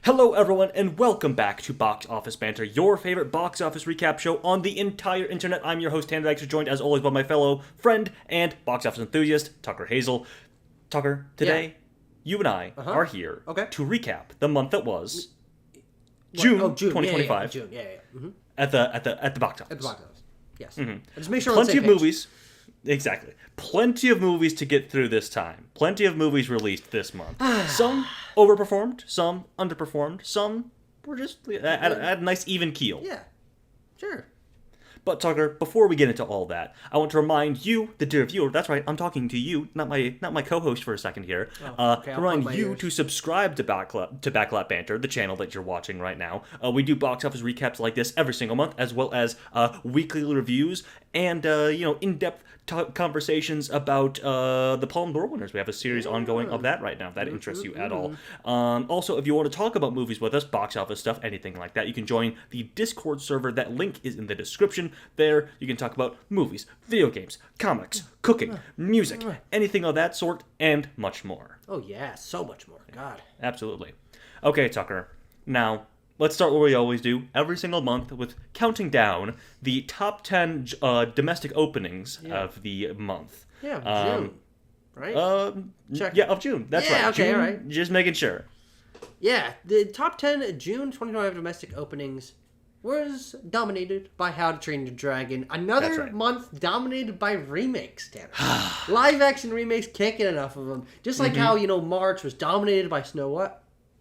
Hello, everyone, and welcome back to Box Office Banter, your favorite box office recap show on the entire internet. I'm your host, Tanner Dykstra, joined as always by my fellow friend and box office enthusiast, Tucker Hazel. Tucker, today, you and I are here to recap the month that was June 2025 June. at the box office. At the box office, yes. Just make sure Plenty of movies. Exactly. Plenty of movies to get through this time. Plenty of movies released this month. Some overperformed, some underperformed, some were just at a nice even keel. Yeah, sure. But Tucker, before we get into all that, I want to remind you, the dear viewer, that's right, I'm talking to you, not my co-host for a second here, to remind you to subscribe to Backlot Banter, the channel that you're watching right now. We do box office recaps like this every single month, as well as weekly reviews and in-depth conversations about the Palme d'Or winners. We have a series ongoing of that right now, if that interests you at all. Also, if you want to talk about movies with us, box office stuff, anything like that, you can join the Discord server. That link is in the description. There, you can talk about movies, video games, comics, cooking, music, anything of that sort, and much more. Oh yeah, so much more. God. Absolutely. Okay, Tucker. Now, let's start where we always do, every single month, with counting down the top 10 domestic openings of the month. Yeah, June, right? Check. Yeah, of June. That's right. Okay, June, all right. Just making sure. Yeah, the top 10 June 2025 domestic openings was dominated by How to Train Your Dragon. Another month dominated by remakes, Tanner. Live-action remakes, can't get enough of them. Just like how, March was dominated by Snow White.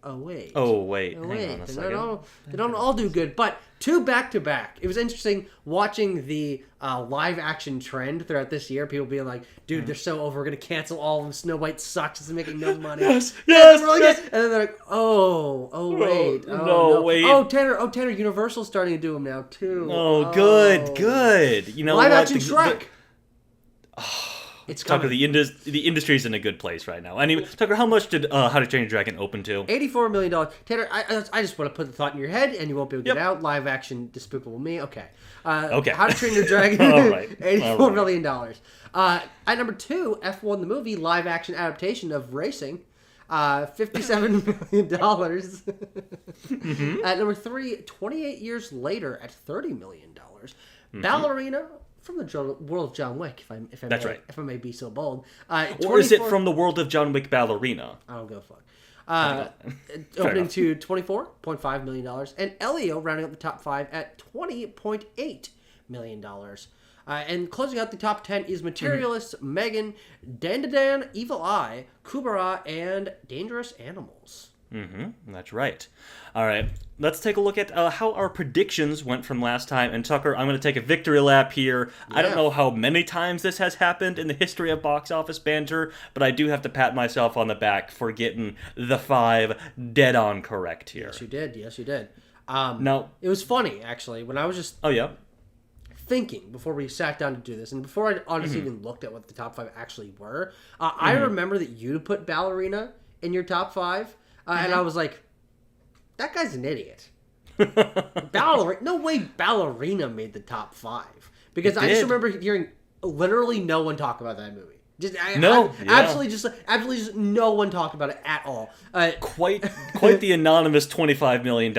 Oh, wait. Hang on a second. They don't all do good, but two back-to-back. It was interesting watching the live-action trend throughout this year. People being like, dude, they're so over. We're going to cancel all of them. Snow White sucks. It's making no money. Yes. And then they're like, wait. Wait. Oh, Tanner, Universal's starting to do them now, too. Oh, good. You know live-action Shrek. It's Tucker, coming. the industry's in a good place right now. Anyway, Tucker, how much did How to Train Your Dragon open to? $84 million. Tanner, I just want to put the thought in your head, and you won't be able to get out. Live action, Despicable Me. Okay. How to Train Your Dragon. All right. $84 million. At number 2, F1 the movie, live action adaptation of racing. $57 million. At number 3, 28 years later, at $30 million. Ballerina. From the world of John Wick, if I may be so bold. Or is it from the world of John Wick Ballerina? I don't go fuck. Opening to $24.5 million. And Elio rounding up the top 5 at $20.8 million. And closing out the top 10 is Materialist, Megan, Dandadan, Evil Eye, Kubara, and Dangerous Animals. That's right. All right, let's take a look at how our predictions went from last time. And Tucker, I'm going to take a victory lap here. Yeah. I don't know how many times this has happened in the history of Box Office Banter, but I do have to pat myself on the back for getting the 5 dead on correct here. Yes, you did. Now, it was funny, actually, when I was just thinking before we sat down to do this, and before I honestly even looked at what the top 5 actually were. I remember that you put Ballerina in your top 5. And I was like, that guy's an idiot. No way Ballerina made the top 5. Because I just remember hearing literally no one talk about that movie. Absolutely just no one talked about it at all. Quite the anonymous $25 million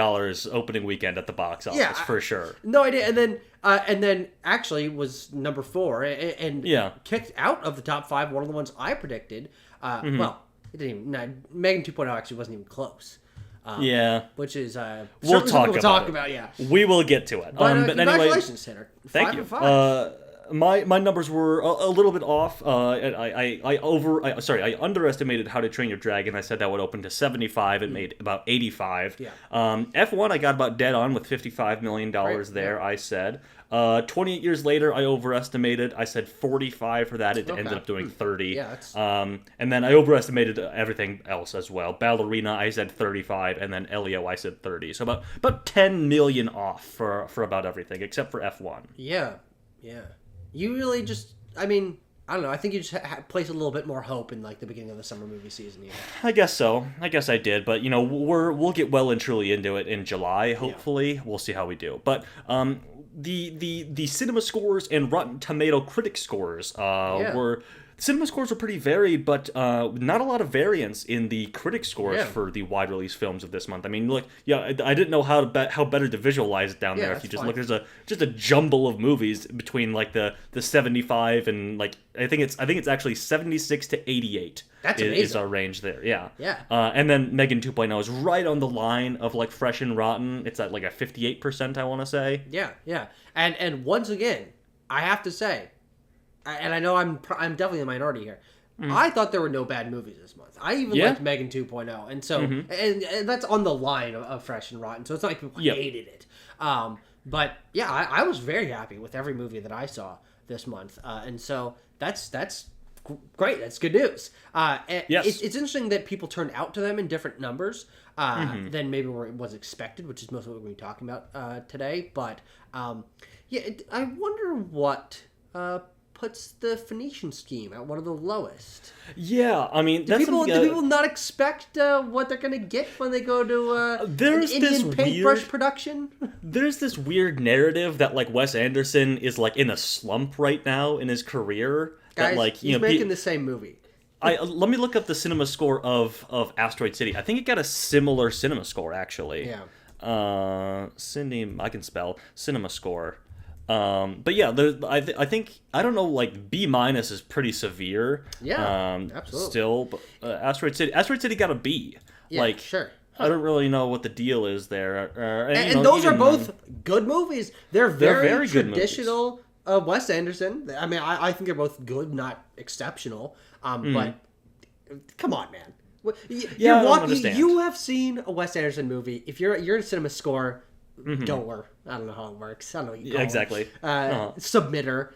opening weekend at the box office, for sure. No idea. And then actually was number 4 and kicked out of the top 5, one of the ones I predicted. Well, it didn't even. No, Megan 2.0 actually wasn't even close. Which is we'll talk about. Yeah, we will get to it. But anyway, congratulations, Tanner. Thank you. 5. My numbers were a little bit off. I underestimated How to Train Your Dragon. I said that would open to 75. It made about 85. Yeah. F1 I got about dead on with $55 million there. Yeah. I said. 28 years later, I overestimated. I said 45 for that. It ended up doing 30. Yeah. And then I overestimated everything else as well. Ballerina, I said 35, and then Elio, I said 30. So about 10 million off for about everything except for F1. Yeah. You really just, I don't know. I think you just place a little bit more hope in like the beginning of the summer movie season. I guess so. I guess I did, but we'll get well and truly into it in July. Hopefully, we'll see how we do. But the cinema scores and Rotten Tomato critic scores were cinema scores are pretty varied, but not a lot of variance in the critic scores for the wide release films of this month. I mean, look, I didn't know how better to visualize it down there. If you just look, there's just a jumble of movies between like the 75 and like I think it's actually 76 to 88. That's amazing. Is our range there, yeah. Yeah. And then Megan 2.0 is right on the line of like Fresh and Rotten. It's at like a 58%, I want to say. Yeah. And once again, I have to say, and I know I'm definitely a minority here. I thought there were no bad movies this month. I even liked Megan 2.0, and so and that's on the line of Fresh and Rotten. So it's not like people hated it. But yeah, I was very happy with every movie that I saw this month, and so that's great. That's good news. It's interesting that people turned out to them in different numbers than maybe was expected, which is most of what we're going to be talking about today. But I wonder what puts the Phoenician Scheme at one of the lowest. Yeah, I mean, do people not expect what they're going to get when they go to an Indian paintbrush production? There's this weird narrative that like Wes Anderson is like in a slump right now in his career. Guys, that, like, he's making the same movie. Let me look up the cinema score of Asteroid City. I think it got a similar cinema score, actually. Yeah. I can spell cinema score. But yeah, I think I don't know. Like B- is pretty severe. Yeah. Absolutely. Still, but Asteroid City got a B. Yeah. Like sure. I don't really know what the deal is there. And those are both good movies. They're very traditional. Good movies. Wes Anderson. I mean, I think they're both good, not exceptional. But come on, man. You have seen a Wes Anderson movie. If you're a cinema score goer, I don't know how it works. I don't know what you call exactly. it. Submitter.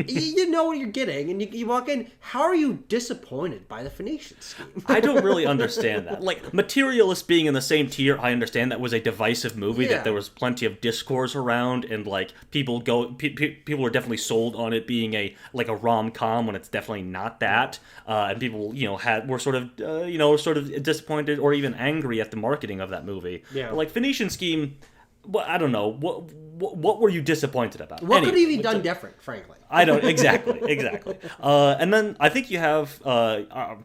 You know what you're getting, and you walk in. How are you disappointed by the Phoenician Scheme? I don't really understand that. Like, Materialist being in the same tier, I understand that was a divisive movie, that there was plenty of discourse around, and like people are definitely sold on it being a rom-com when it's definitely not that, and people were sort of disappointed or even angry at the marketing of that movie. Yeah, but, like, Phoenician Scheme. Well, I don't know. What were you disappointed about? What could he have done different, frankly? I don't exactly. And then I think you have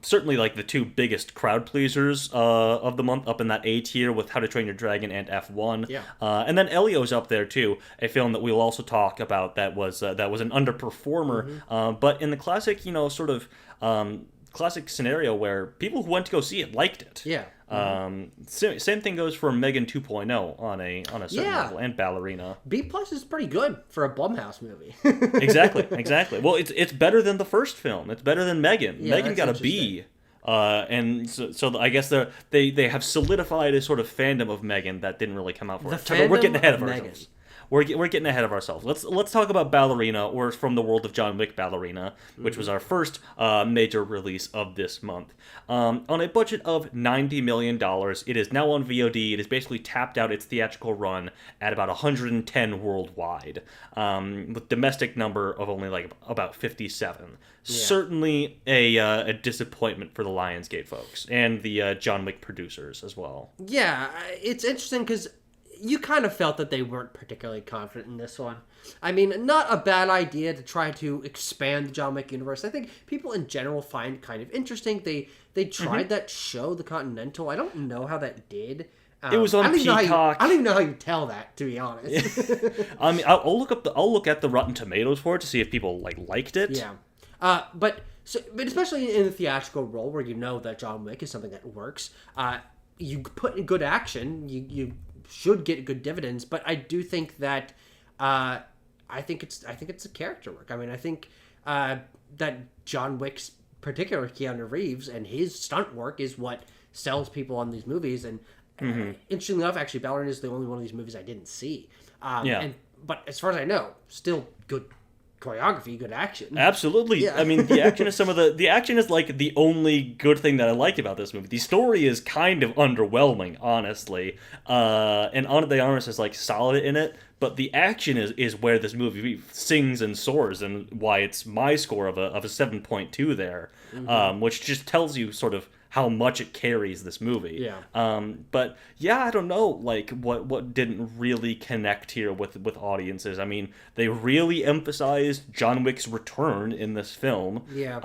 certainly like the two biggest crowd pleasers of the month up in that A tier with How to Train Your Dragon and F1. Yeah. And then Elio's up there too, a film that we'll also talk about that was an underperformer, but in the classic classic scenario where people who went to go see it liked it. Yeah. Same thing goes for Megan 2.0 on a certain level, and Ballerina. B+ is pretty good for a Blumhouse movie. Exactly. Well, it's better than the first film. It's better than Megan. Yeah, Megan got a B. And so I guess they have solidified a sort of fandom of Megan that didn't really come out for it. We're getting ahead of ourselves. We're getting ahead of ourselves. Let's talk about Ballerina, or From the World of John Wick Ballerina, which was our first major release of this month. On a budget of $90 million, it is now on VOD. It has basically tapped out its theatrical run at about 110 worldwide, with domestic number of only like about 57. Yeah. Certainly a disappointment for the Lionsgate folks and the John Wick producers as well. Yeah, it's interesting because you kind of felt that they weren't particularly confident in this one. I mean, not a bad idea to try to expand the John Wick universe. I think people in general find it kind of interesting. They tried that show, The Continental. I don't know how that did. It was on Peacock. I don't even know how you tell that, to be honest. I mean, I'll look at the Rotten Tomatoes for it to see if people liked it. Yeah, but especially in the theatrical role where you know that John Wick is something that works. You put in good action. You should get good dividends, but I do think that I think it's a character work. I mean, I think that John Wick's, particularly Keanu Reeves, and his stunt work is what sells people on these movies. And interestingly enough, actually, Ballerina is the only one of these movies I didn't see. But as far as I know, still good choreography, good action. Absolutely. Yeah. I mean, the action is the action is like the only good thing that I like about this movie. The story is kind of underwhelming, honestly. And Ana de Armas is like solid in it, but the action is where this movie sings and soars, and why it's my score of a 7.2 there, which just tells you sort of how much it carries this movie. Yeah. But yeah, I don't know, like what didn't really connect here with audiences. I mean, they really emphasized John Wick's return in this film. Yeah.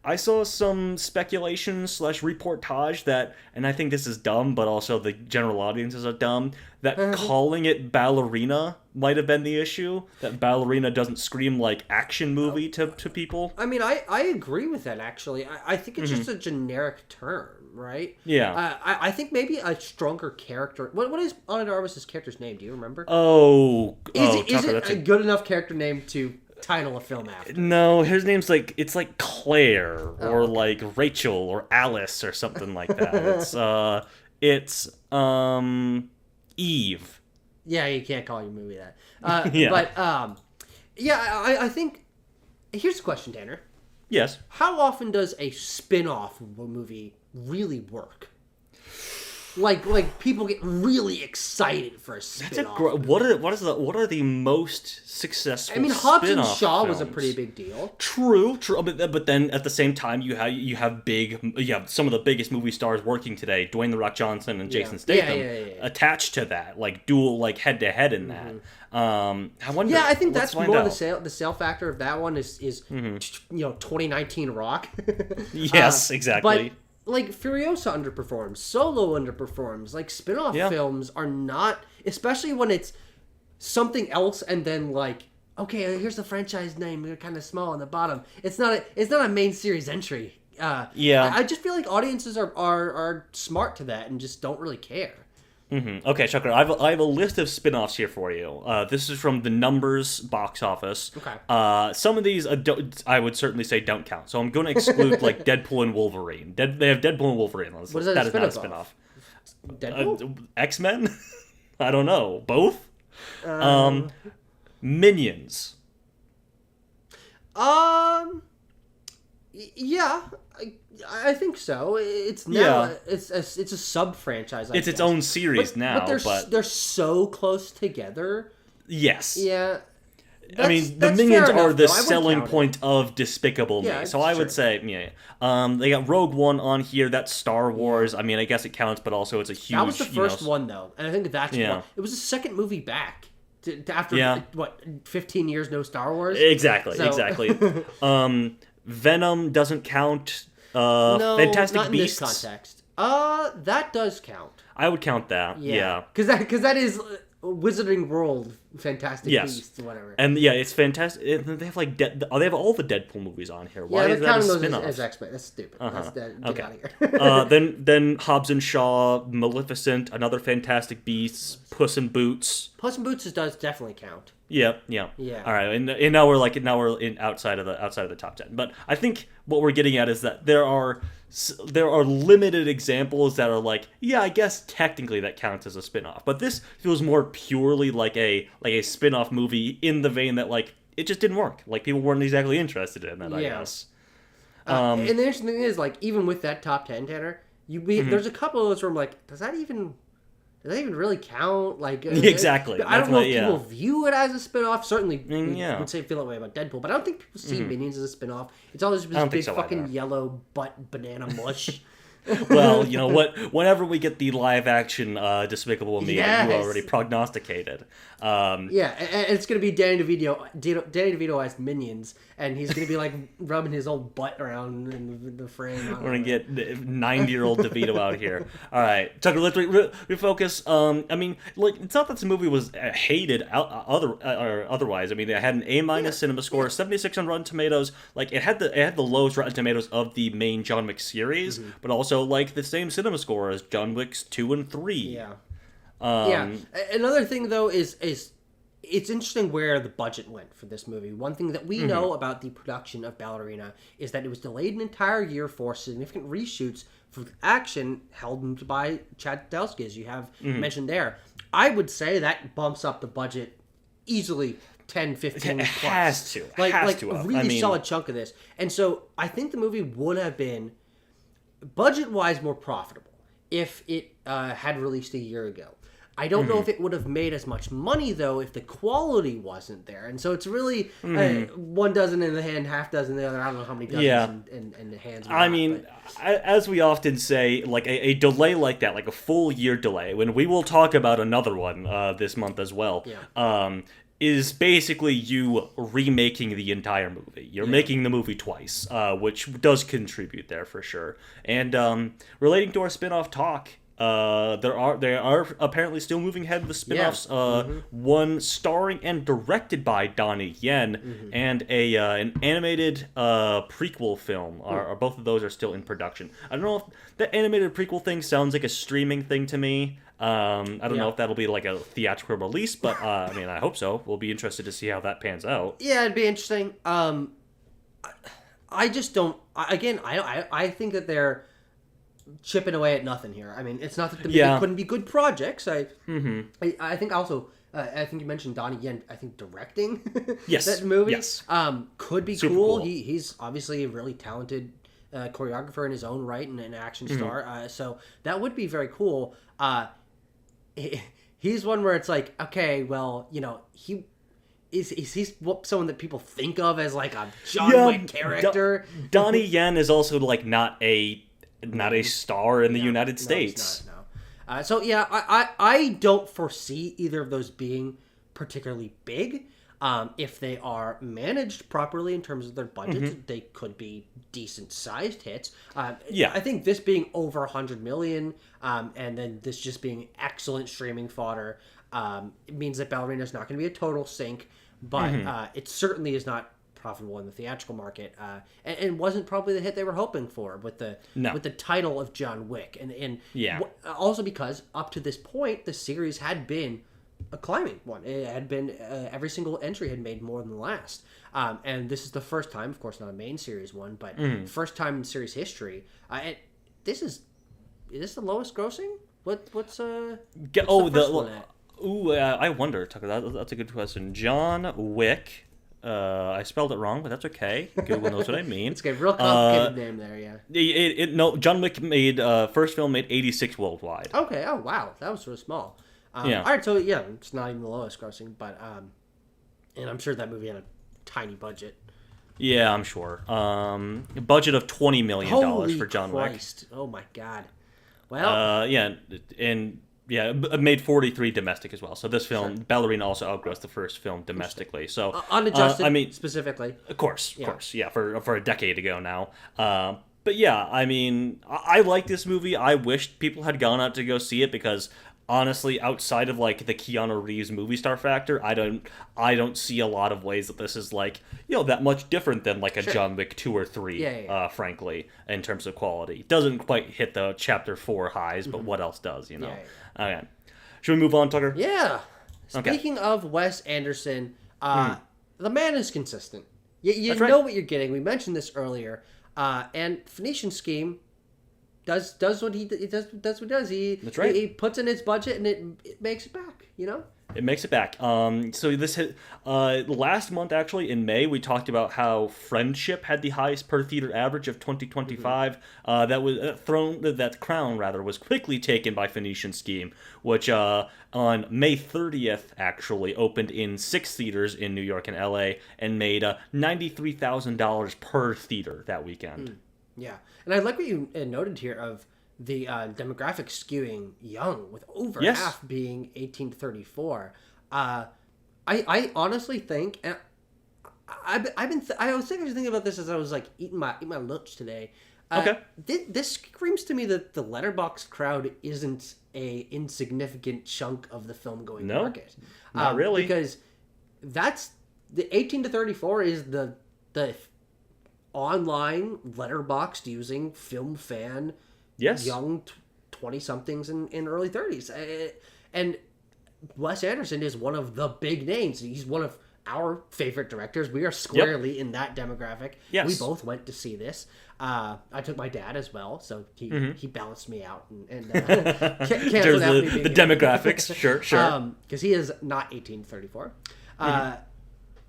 I saw some speculation / reportage that, and I think this is dumb, but also the general audiences are dumb, that calling it Ballerina might have been the issue. That Ballerina doesn't scream like action movie to people. I mean, I agree with that, actually. I think it's just a generic term, right? Yeah. I think maybe a stronger character... What is Ana de Armas' character's name? Do you remember? Is it a good enough character name to title a film after? No, his name's it's like Claire or like Rachel or Alice or something like that. It's Eve. Yeah, you can't call your movie that. Yeah. But I think here's the question, Tanner. Yes. How often does a spin-off movie really work? Like people get really excited for a spin-off. What are the most successful? I mean, Hobbs and Shaw films? Was a pretty big deal. True. But then at the same time, you have some of the biggest movie stars working today, Dwayne The Rock Johnson and Jason Statham, attached to that, like dual, like head to head in that. I wonder. Yeah, I think that's more the sale factor of that one is 2019 Rock. Yes, exactly. But like Furiosa underperforms, Solo underperforms. Like spin-off films are not, especially when it's something else and then like, okay, here's the franchise name. They're kind of small on the bottom. It's not a main series entry. I just feel like audiences are smart to that and just don't really care. Mm-hmm. Okay, Chucker, I have a list of spin-offs here for you. This is from the Numbers box office. Okay. Some of these I would certainly say don't count. So I'm going to exclude like Deadpool and Wolverine. They have Deadpool and Wolverine on this list. What is that is not a spin-off. Deadpool? X-Men? I don't know. Both? Minions. Yeah, I think so. It's now it's a sub franchise. It's its own series now, but they're so close together. Yes. Yeah. I mean, the Minions are the selling point of Despicable Me. So I would say, they got Rogue One on here. That's Star Wars. I mean, I guess it counts, but also it's a huge. That was the first one, though, and I think that's it was the second movie back. After 15 years, no Star Wars. Exactly. Venom doesn't count. No, Fantastic not Beasts. In this context. That does count. I would count that. Yeah. Because that is Wizarding World, Fantastic Beasts, whatever. And it's fantastic. They have they have all the Deadpool movies on here. Why is that a spin-off? As X-Men. That's stupid. Get out of here. Then Hobbs and Shaw, Maleficent, another Fantastic Beasts, Puss in Boots. Puss in Boots does definitely count. Yeah. All right, and now we're in outside of the top 10. But I think what we're getting at is that there are limited examples that are like, yeah, I guess technically that counts as a spin-off. But this feels more purely like a spin-off movie in the vein that like it just didn't work. Like people weren't exactly interested in it, I guess. And the interesting thing is, like, even with that top 10, Tanner, there's a couple of those where I'm like, does that even really count? Like, exactly. I don't know if people view it as a spin-off. Certainly, we would feel that way about Deadpool, but I don't think people see Minions as a spin-off. It's all this big fucking yellow butt banana mush. Well, you know what? Whenever we get the live-action Despicable Me, you already prognosticated. And it's gonna be Danny DeVito as Minions, and he's gonna be like rubbing his old butt around in the frame. We're gonna get 90-year-old DeVito out here. All right, Tucker, let's refocus. I mean, like, it's not that the movie was hated otherwise. I mean, it had an A- cinema score, 76 on Rotten Tomatoes. Like, it had the lowest Rotten Tomatoes of the main John Wick series, but also like the same cinema score as John Wick's 2 and 3. Another thing though is it's interesting where the budget went for this movie. One thing that we know about the production of Ballerina is that it was delayed an entire year for significant reshoots for action held by Chad Stahelski, as you have mentioned there. I would say that bumps up the budget easily 10, 15 plus. Has to. A really solid chunk of this. And so I think the movie would have been budget-wise more profitable if it had released a year ago. I don't know if it would have made as much money, though, if the quality wasn't there. And so it's really one dozen in the hand, half dozen in the other. I don't know how many dozens in the hands. I mean, as we often say, like a delay like that, like a full year delay, when we will talk about another one this month as well, is basically you remaking the entire movie. You're making the movie twice, which does contribute there for sure. And relating to our spin-off talk, they are apparently still moving ahead with the spin-offs. One starring and directed by Donnie Yen, and an animated prequel film. Both of those are still in production. I don't know if the animated prequel thing sounds like a streaming thing to me. I don't know if that'll be like a theatrical release, but I mean, I hope so. We'll be interested to see how that pans out. Yeah, it'd be interesting. I just don't. Again, I think that they're chipping away at nothing here. I mean, it's not that they couldn't be good projects. I think also, I think you mentioned Donnie Yen, I think directing that movie. Yes. Could be Super cool. cool. He's obviously a really talented choreographer in his own right and an action star. So that would be very cool. He's one where it's like, okay, well, Is he someone that people think of as like a John Wick character? Donnie Yen is also like not a star in the United States. He's not, no. So yeah, I don't foresee either of those being particularly big. If they are managed properly in terms of their budget, they could be decent sized hits. I think this being over 100 million, and then this just being excellent streaming fodder, it means that Ballerina is not going to be a total sink, but it certainly is not profitable in the theatrical market, and wasn't probably the hit they were hoping for with the title of John Wick, and also because up to this point the series had been a climbing one. It had been every single entry had made more than the last, and this is the first time, of course not a main series one, but first time in series history. Is this the lowest grossing? What's the first one at? I wonder, Tucker. That's a good question. John Wick. I spelled it wrong, but that's okay. Google knows what I mean. It's got a real complicated name there, yeah. John Wick made first film made 86 worldwide. Okay. Oh wow, that was sort of small. All right, so yeah, it's not even the lowest grossing, but and I'm sure that movie had a tiny budget. Yeah, I'm sure. A budget of $20 million for John Christ. Wick. Oh my God. Well. It made 43 domestic as well. So this film, Ballerina, also outgrossed the first film domestically. So unadjusted, specifically. Of course, for a decade ago now. But yeah, I mean, I like this movie. I wish people had gone out to go see it because honestly, outside of like the Keanu Reeves movie star factor, I don't see a lot of ways that this is like that much different than like a John Wick 2 or 3. Frankly, in terms of quality, doesn't quite hit the Chapter 4 highs, but what else does? Okay, should we move on, Tucker? Yeah. Speaking of Wes Anderson, the man is consistent. You know what you're getting. We mentioned this earlier, and Phoenician Scheme does what he does. That's what he does. That's right. He puts in his budget and it makes it back. It makes it back. So this hit last month, actually in May, we talked about how Friendship had the highest per theater average of 2025. That crown was quickly taken by Phoenician Scheme, which on May 30th actually opened in 6 theaters in New York and LA and made $93,000 per theater that weekend. Yeah, and I like what you noted here of the demographic skewing young, with over half being 18 to 34. I honestly think, and I was thinking about this as I was like eating my lunch today. This screams to me that the Letterboxd crowd isn't a insignificant chunk of the film going market. Not really, because that's the 18 to 34 is the online Letterboxd using film fan. Yes. Young 20-somethings in early 30s. And Wes Anderson is one of the big names. He's one of our favorite directors. We are squarely in that demographic. Yes. We both went to see this. I took my dad as well, so he balanced me out and canceled out me being the demographics. Sure. Because he is not 18 to 34.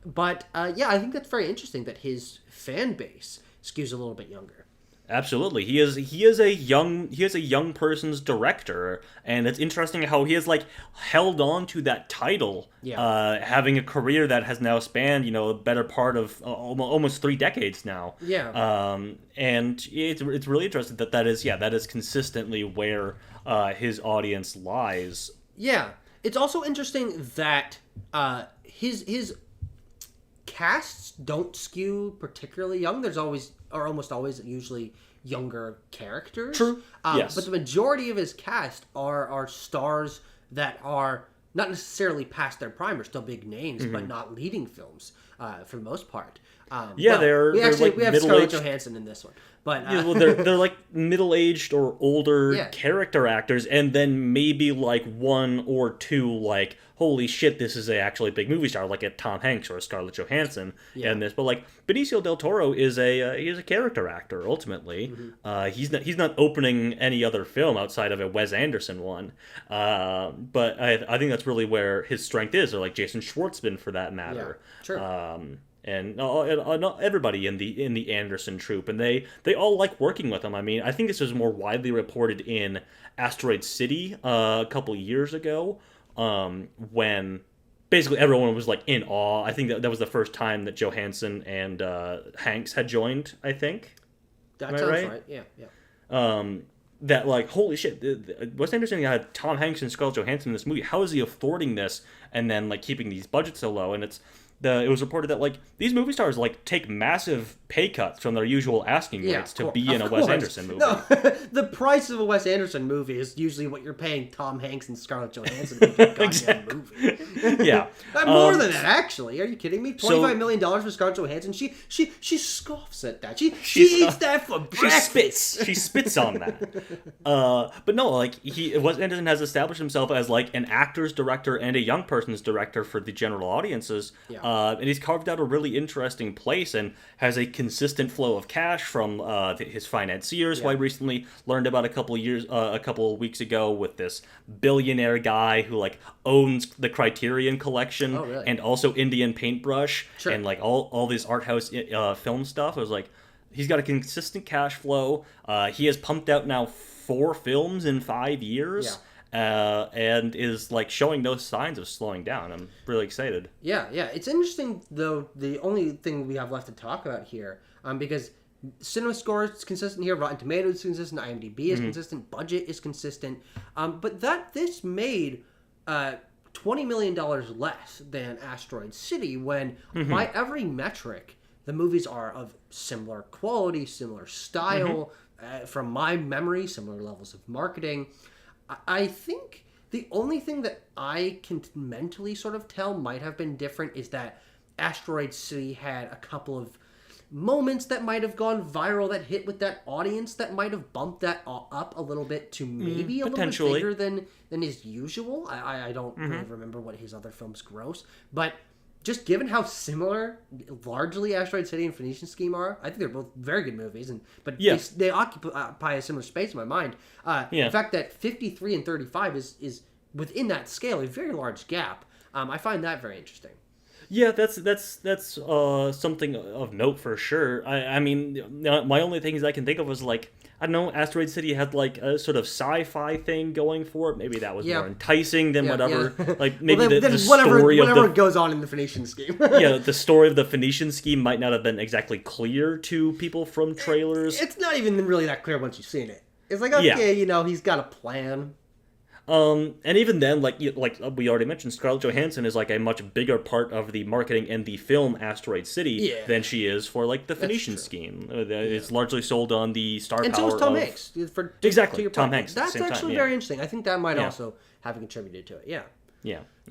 But I think that's very interesting that his fan base skews a little bit younger. Absolutely, he is a young person's director, and it's interesting how he has like held on to that title, having a career that has now spanned a better part of almost 3 decades now. And it's really interesting that is consistently where his audience lies. Yeah, it's also interesting that his casts don't skew particularly young. There's always, or almost always, usually younger characters. True. Yes. But the majority of his cast are stars that are not necessarily past their prime, or still big names, but not leading films for the most part. We have Scarlett Johansson in this one, but they're like middle-aged or older character actors, and then maybe like one or two like, holy shit, this is actually a big movie star, like a Tom Hanks or a Scarlett Johansson in this. But like Benicio del Toro is a character actor ultimately. He's not opening any other film outside of a Wes Anderson one. But I think that's really where his strength is, or like Jason Schwartzman for that matter. And everybody in the Anderson troupe, and they all like working with him. I mean, I think this was more widely reported in Asteroid City a couple years ago, when basically everyone was like in awe. I think that was the first time that Johansson and Hanks had joined. I think that sounds right. Yeah. That like, holy shit, Wes Anderson had Tom Hanks and Scarlett Johansson in this movie. How is he affording this and then like keeping these budgets so low? And it was reported that like these movie stars like take massive pay cuts from their usual asking rates to be in a Wes Anderson movie. No, the price of a Wes Anderson movie is usually what you're paying Tom Hanks and Scarlett Johansson to make a goddamn movie. More than that, actually. Are you kidding me? $25 million for Scarlett Johansson. She scoffs at that. She eats that for breakfast. She spits on that. But no, like Wes Anderson has established himself as like an actor's director and a young person's director for the general audiences. And he's carved out a really interesting place and has a consistent flow of cash from his financiers, who I recently learned about a couple weeks ago, with this billionaire guy who like owns the Criterion Collection and also Indian Paintbrush and like all this art house film stuff. I was like, he's got a consistent cash flow. He has pumped out now 4 films in 5 years. And is like showing no signs of slowing down. I'm really excited. Yeah. It's interesting though. The only thing we have left to talk about here, because Cinema Score is consistent here, Rotten Tomatoes is consistent, IMDb is consistent, budget is consistent. But this made $20 million less than Asteroid City, when by every metric the movies are of similar quality, similar style, from my memory, similar levels of marketing. I think the only thing that I can mentally sort of tell might have been different is that Asteroid City had a couple of moments that might have gone viral, that hit with that audience, that might have bumped that up a little bit to maybe a little bit bigger than is usual. I don't really remember what his other films gross, but just given how similar largely Asteroid City and Phoenician Scheme are, I think they're both very good movies, but they occupy a similar space in my mind. The fact that 53 and 35 is within that scale, a very large gap. I find that very interesting. Yeah, that's something of note for sure. I mean, my only things I can think of was like, I don't know, Asteroid City had like a sort of sci-fi thing going for it. Maybe that was more enticing than whatever. Like maybe the story of whatever goes on in the Phoenician Scheme. The story of the Phoenician Scheme might not have been exactly clear to people from trailers. It's not even really that clear once you've seen it. It's like, okay, he's got a plan. And even then, like we already mentioned, Scarlett Johansson is like a much bigger part of the marketing and the film Asteroid City than she is for like the Phoenician Scheme. It's largely sold on the star power. And so is Tom Hanks. Exactly, Tom Hanks. That's actually very interesting. I think that might also have contributed to it.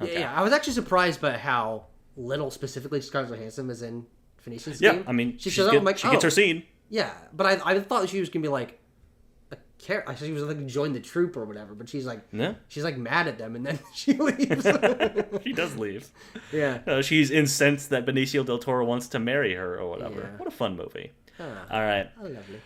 Okay. I was actually surprised by how little specifically Scarlett Johansson is in Phoenician Scheme. Yeah, I mean, she gets her scene. Yeah, but I thought she was gonna be like. She was like join the troop or whatever, but she's like mad at them, and then she leaves. She does leave. Yeah, she's incensed that Benicio del Toro wants to marry her or whatever. Yeah. What a fun movie! All right, lovely.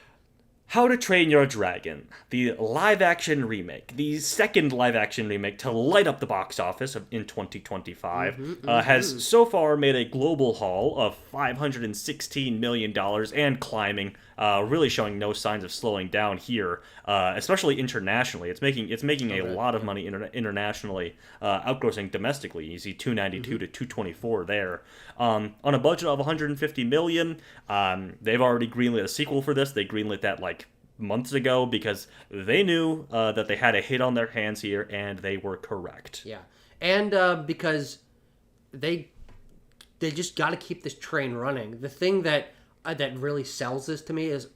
How to Train Your Dragon, the live-action remake, the second live-action remake to light up the box office in 2025, has so far made a global haul of $516 million and climbing really showing no signs of slowing down here, especially internationally. It's making a lot of money internationally, outgrossing domestically. You see 292 to 224 there. On a budget of 150 million, they've already greenlit a sequel for this. They greenlit that like months ago because they knew that they had a hit on their hands here, and they were correct. Yeah, and because they just got to keep this train running. The thing that really sells this to me is,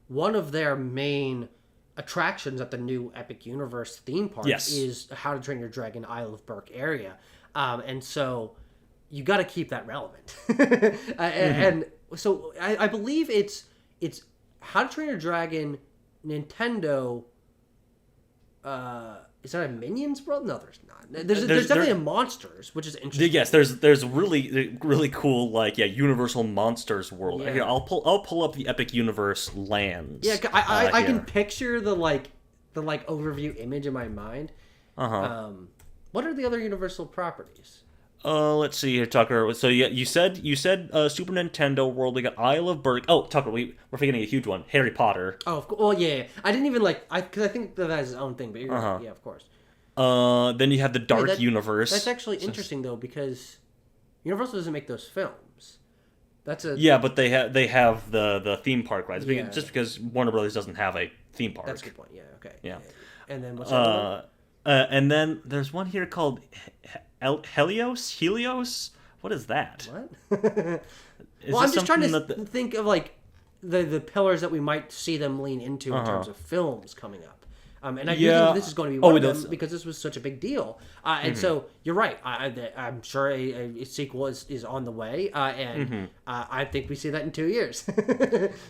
one of their main attractions at the new Epic Universe theme park is How to Train Your Dragon Isle of Berk area, and so you got to keep that relevant. And so I believe it's How to Train Your Dragon Nintendo. Is that a Minions world? No, there's not. There's definitely a Monsters, which is interesting. Yes, there's really cool Universal Monsters world. Yeah. Here, I'll pull up the Epic Universe lands. Yeah, I can picture the overview image in my mind. What are the other Universal properties? Let's see here, Tucker. So you said Super Nintendo World. We got Isle of Berk. Oh, Tucker, we're forgetting a huge one. Harry Potter. Oh, of course. Well, yeah. I didn't even because I think that has its own thing. But you're right. Yeah, of course. Then you have the Dark Universe. That's actually interesting though, because Universal doesn't make those films. That's but they have the theme park rides. Yeah. Just because Warner Brothers doesn't have a theme park. That's a good point. Yeah. Okay. Yeah. And then what's the other one? And then there's one here called Helios? What is that? What? I'm just trying to think of the pillars that we might see them lean into in terms of films coming up. And I do think this is going to be one of them because this was such a big deal. And so you're right. I'm sure a sequel is on the way. And I think we see that in 2 years.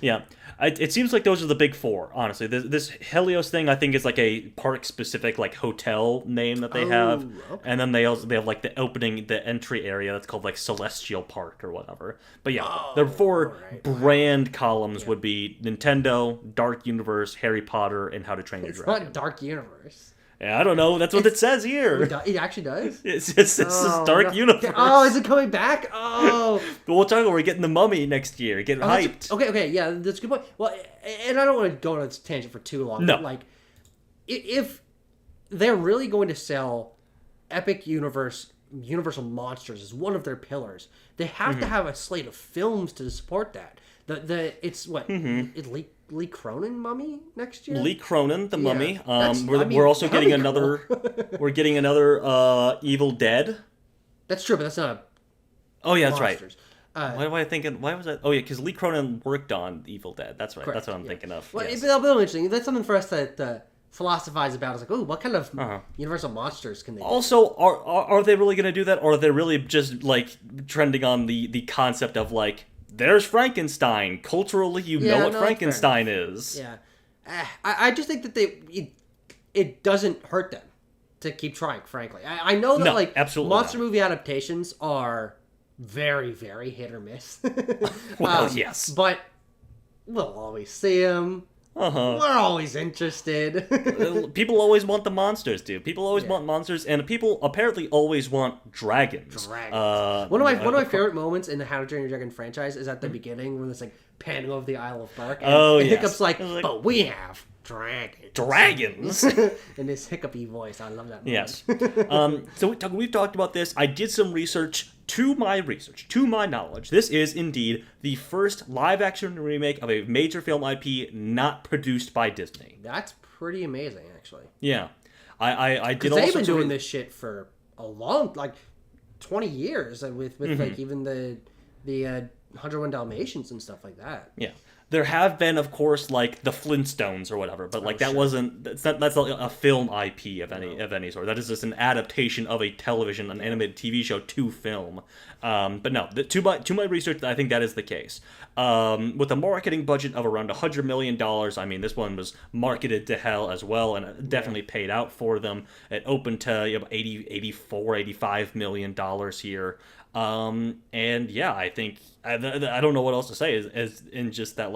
Yeah. It seems like those are the big four, honestly. This Helios thing, I think, is like a park-specific hotel name that they have. Okay. And then they have the entry area that's called Celestial Park or whatever. But yeah, the four brand columns would be Nintendo, Dark Universe, Harry Potter, and How to Train Your Dragon. Dark Universe. Yeah, I don't know. That's what it says here. It actually does? It's Dark Universe. Oh, is it coming back? Oh. But we'll talk about we're getting the Mummy next year. Getting hyped. Okay. Yeah, that's a good point. Well, and I don't want to go on this tangent for too long. No. But if they're really going to sell Epic Universal Monsters as one of their pillars, they have to have a slate of films to support that. It's what? Lee Cronin Mummy next year. Lee Cronin, the Mummy. We're also getting another. We're getting another Evil Dead. That's true, but that's not a. Oh yeah, that's Monsters. Right. Why am I thinking? Why was that? Oh yeah, because Lee Cronin worked on Evil Dead. That's right. Correct, that's what I'm thinking of. Well, that'll be interesting. That's something for us to philosophize about. It's what kind of Universal Monsters can they do? Also, are they really going to do that, or are they really just trending on the concept of there's Frankenstein. Culturally, know what Frankenstein is. Yeah. I just think that it doesn't hurt them to keep trying, frankly. I know that absolutely monster movie adaptations are very, very hit or miss. Well, yes. But we'll always see them. We're always interested. People always want the monsters, dude. People always want monsters, and people apparently always want dragons. One of my favorite moments in the How to Train Your Dragon franchise is at the beginning when it's panning over the Isle of Berk, and Hiccup's but we have dragons. In this hiccupy voice. I love that moment. Yes. So we've talked about this. I did some research. To my knowledge, this is indeed the first live-action remake of a major film IP not produced by Disney. That's pretty amazing, actually. Yeah. I did. They've been doing this shit for a long, 20 years, with even the 101 Dalmatians and stuff like that. Yeah. There have been, of course, the Flintstones or whatever, but that wasn't. That's not a film IP of any sort. That is just an adaptation of an animated TV show to film. But no, to my research, I think that is the case. With a marketing budget of around $100 million, I mean, this one was marketed to hell as well, and it definitely paid out for them. It opened to $85 million here. And yeah, I think I don't know what else to say is in just that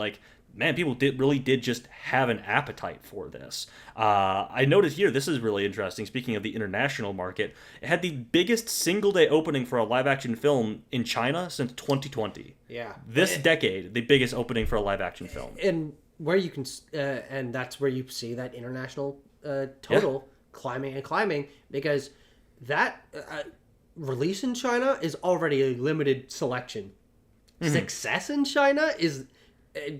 man, people really did just have an appetite for this. I noted here, this is really interesting. Speaking of the international market, it had the biggest single-day opening for a live-action film in China since 2020. Yeah, this decade, the biggest opening for a live-action film. And where you can, and that's where you see that international total climbing, because that release in China is already a limited selection. Success in China is,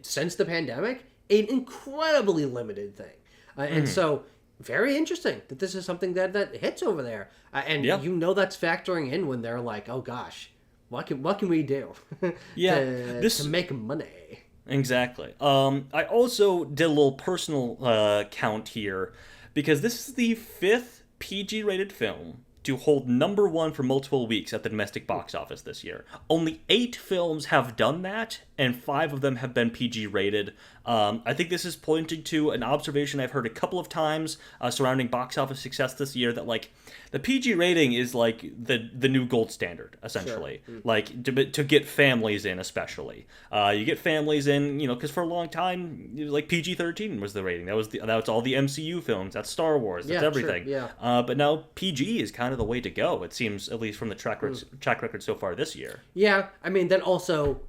since the pandemic, an incredibly limited thing. And so, very interesting that this is something that hits over there. And you know that's factoring in when they're like, oh gosh, what can we do to make money? Exactly. I also did a little personal count here, because this is the 5th PG-rated film to hold number 1 for multiple weeks at the domestic box office this year. Only 8 films have done that, and 5 of them have been PG-rated. I think this is pointing to an observation I've heard a couple of times surrounding box office success this year, that like the PG rating is like the new gold standard, essentially. Sure. Like to get families in, especially. You get families in, because for a long time, like PG-13 was the rating. That was all the MCU films. That's Star Wars. That's everything. Sure, yeah. But now PG is kind of the way to go. It seems, at least from the track record so far this year. Yeah, I mean, then also,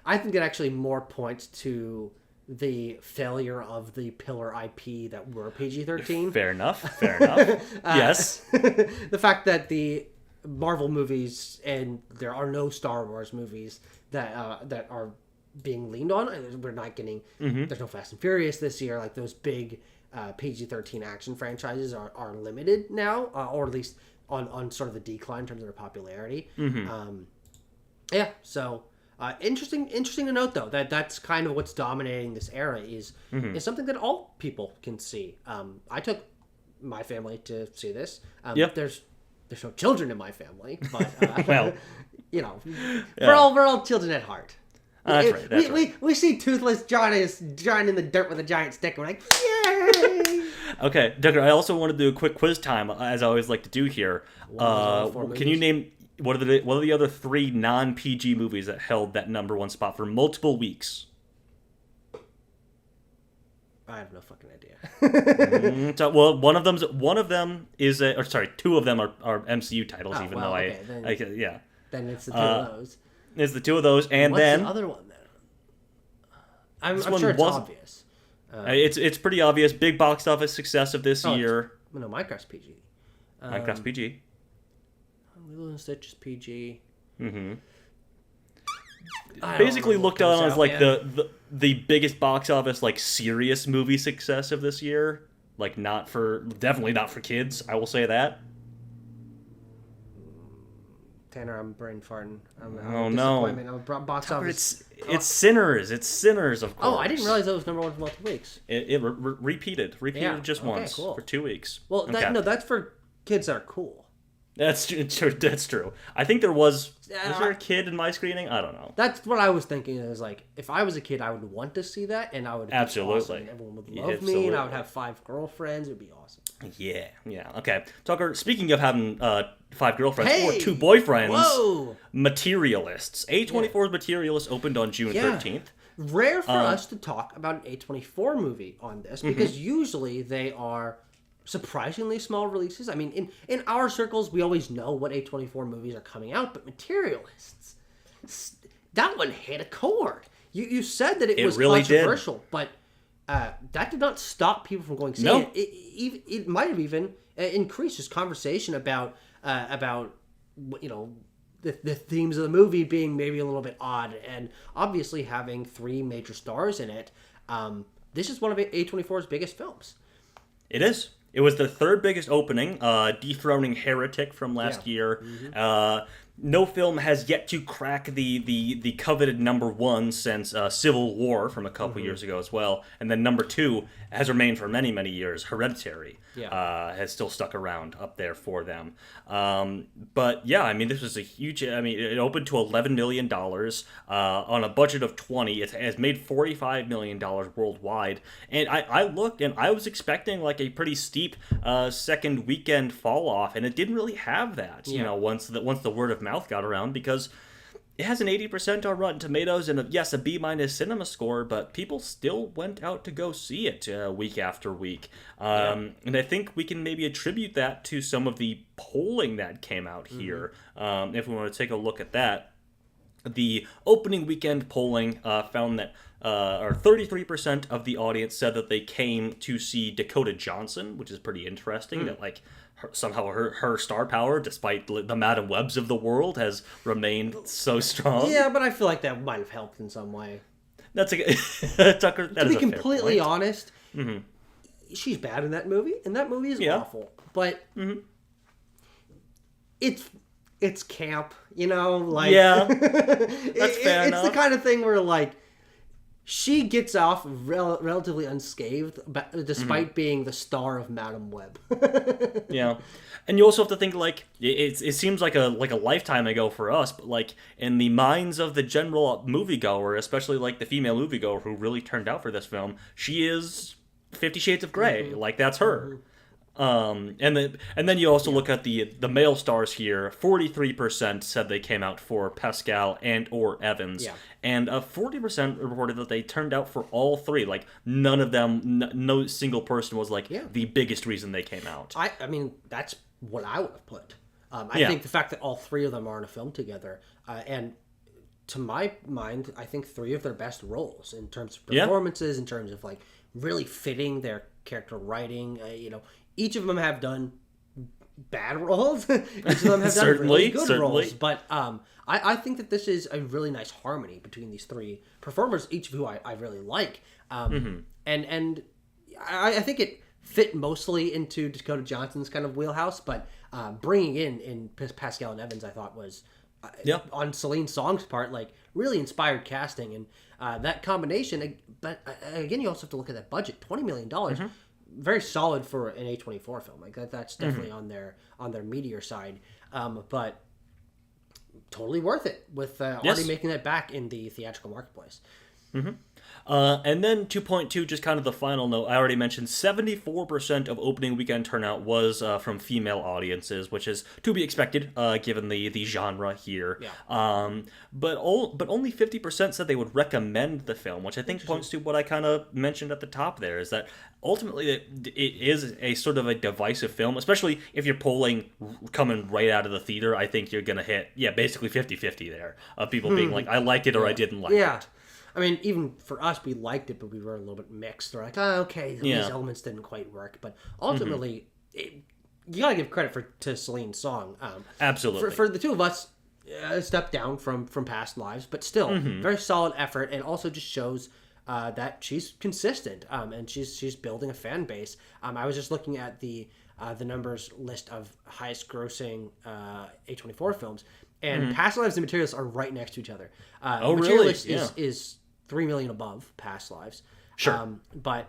I think it actually more points to the failure of the pillar IP that were PG-13. Fair enough. Yes. The fact that the Marvel movies, and there are no Star Wars movies that are being leaned on. We're not getting, there's no Fast and Furious this year. Like those big PG-13 action franchises are limited now, or at least on sort of the decline in terms of their popularity. So... interesting to note, though, that's kind of what's dominating this era is something that all people can see. I took my family to see this. There's no children in my family, but well, we're all children at heart. That's right. We see Toothless John in the dirt with a giant stick. We're like, yay! Okay, Tucker, I also want to do a quick quiz time, as I always like to do here. Can you name... What are the other 3 non-PG movies that held that number 1 spot for multiple weeks? I have no fucking idea. One of them is two of them are MCU titles. Then it's the 2 of those. It's the 2 of those, and what's then the other one then? I'm sure it's obvious. It's pretty obvious. Big box office success of this year. No, Minecraft's PG. Minecraft's PG. Lilo and Stitch is PG. Basically looked on as like the biggest box office like serious movie success of this year. Like definitely not for kids. I will say that. Tanner, I'm brain farting. Oh no! Box office. It's Sinners. It's Sinners, of course. Oh, I didn't realize that was number 1 for multiple weeks. It repeated just once for 2 weeks. Well, that's for kids that are cool. That's true. I think was there a kid in my screening? I don't know. That's what I was thinking. Is like, if I was a kid, I would want to see that, and I would absolutely. Awesome, and everyone would love me, and I would have 5 girlfriends. It would be awesome. Yeah. Okay, Tucker. Speaking of having 5 girlfriends or 2 boyfriends, Materialists. A24's Materialist opened on June 13th. Rare for us to talk about an A24 movie on this, because usually they are surprisingly small releases. I mean, in our circles, we always know what A24 movies are coming out, but Materialists, that one hit a chord. You said that it was really controversial, but that did not stop people from going to see it. It might have even increased this conversation about the themes of the movie being maybe a little bit odd, and obviously having 3 major stars in it. This is one of A24's biggest films. It is. It was the 3rd biggest opening, dethroning Heretic from last year. No film has yet to crack the coveted number 1 since Civil War from a couple years ago as well. And then number 2 has remained for many, many years. Hereditary has still stuck around up there for them. But yeah, I mean, this was a huge... I mean, it opened to $11 million on a budget of 20. It has made $45 million worldwide. And I looked, and I was expecting like a pretty steep second weekend fall off, and it didn't really have that, once the word of mouth got around, because It has an 80% on Rotten Tomatoes and, yes, a B- cinema score, but people still went out to go see it week after week. And I think we can maybe attribute that to some of the polling that came out here, if we want to take a look at that. The opening weekend polling found that 33% of the audience said that they came to see Dakota Johnson, which is pretty interesting. That somehow her star power, despite the Madam Webs of the world, has remained so strong. Yeah, but I feel like that might have helped in some way. That's Tucker. That to be completely honest, she's bad in that movie, and that movie is awful. But it's camp, like that's fair enough. It's the kind of thing where like she gets off relatively unscathed, despite being the star of Madam Web. Yeah, and you also have to think like it seems like a lifetime ago for us, but like in the minds of the general moviegoer, especially like the female moviegoer who really turned out for this film, she is 50 Shades of Grey. Like that's her. And then you also look at the male stars here. 43% said they came out for Pascal and or Evans, and 40% reported that they turned out for all three. Like none of them, no single person was like the biggest reason they came out. I mean, that's what I would have put. I think the fact that all three of them are in a film together, and to my mind, I think three of their best roles in terms of performances, in terms of like really fitting their character writing. Each of them have done bad roles. Each of them have done really good roles. But I think that this is a really nice harmony between these three performers, each of who I really like. And I think it fit mostly into Dakota Johnson's kind of wheelhouse, but bringing in Pascal and Evans, I thought was, on Celine Song's part, like really inspired casting. And that combination, but again, you also have to look at that budget, $20 million. Very solid for an A24 film. Like that's definitely on their meteor side, but totally worth it with already making that back in the theatrical marketplace. And then 2.2, just kind of the final note. I already mentioned 74% of opening weekend turnout was from female audiences, which is to be expected given the genre here. But only 50% said they would recommend the film, which I think points to what I kind of mentioned at the top there, is that ultimately it is a sort of a divisive film, especially if you're polling coming right out of the theater. I think you're going to hit, basically 50-50 there of people being like, I liked it or I didn't like it. I mean, even for us, we liked it, but we were a little bit mixed. We're like, okay, these elements didn't quite work. But ultimately, you gotta give credit to Celine's song. Absolutely. For the two of us, a step down from past lives, but still, very solid effort, and also just shows that she's consistent, and she's building a fan base. I was just looking at the numbers list of highest grossing A24 films, and Past Lives and Materialist are right next to each other. Materialist really? is 3 million above Past Lives. Sure. But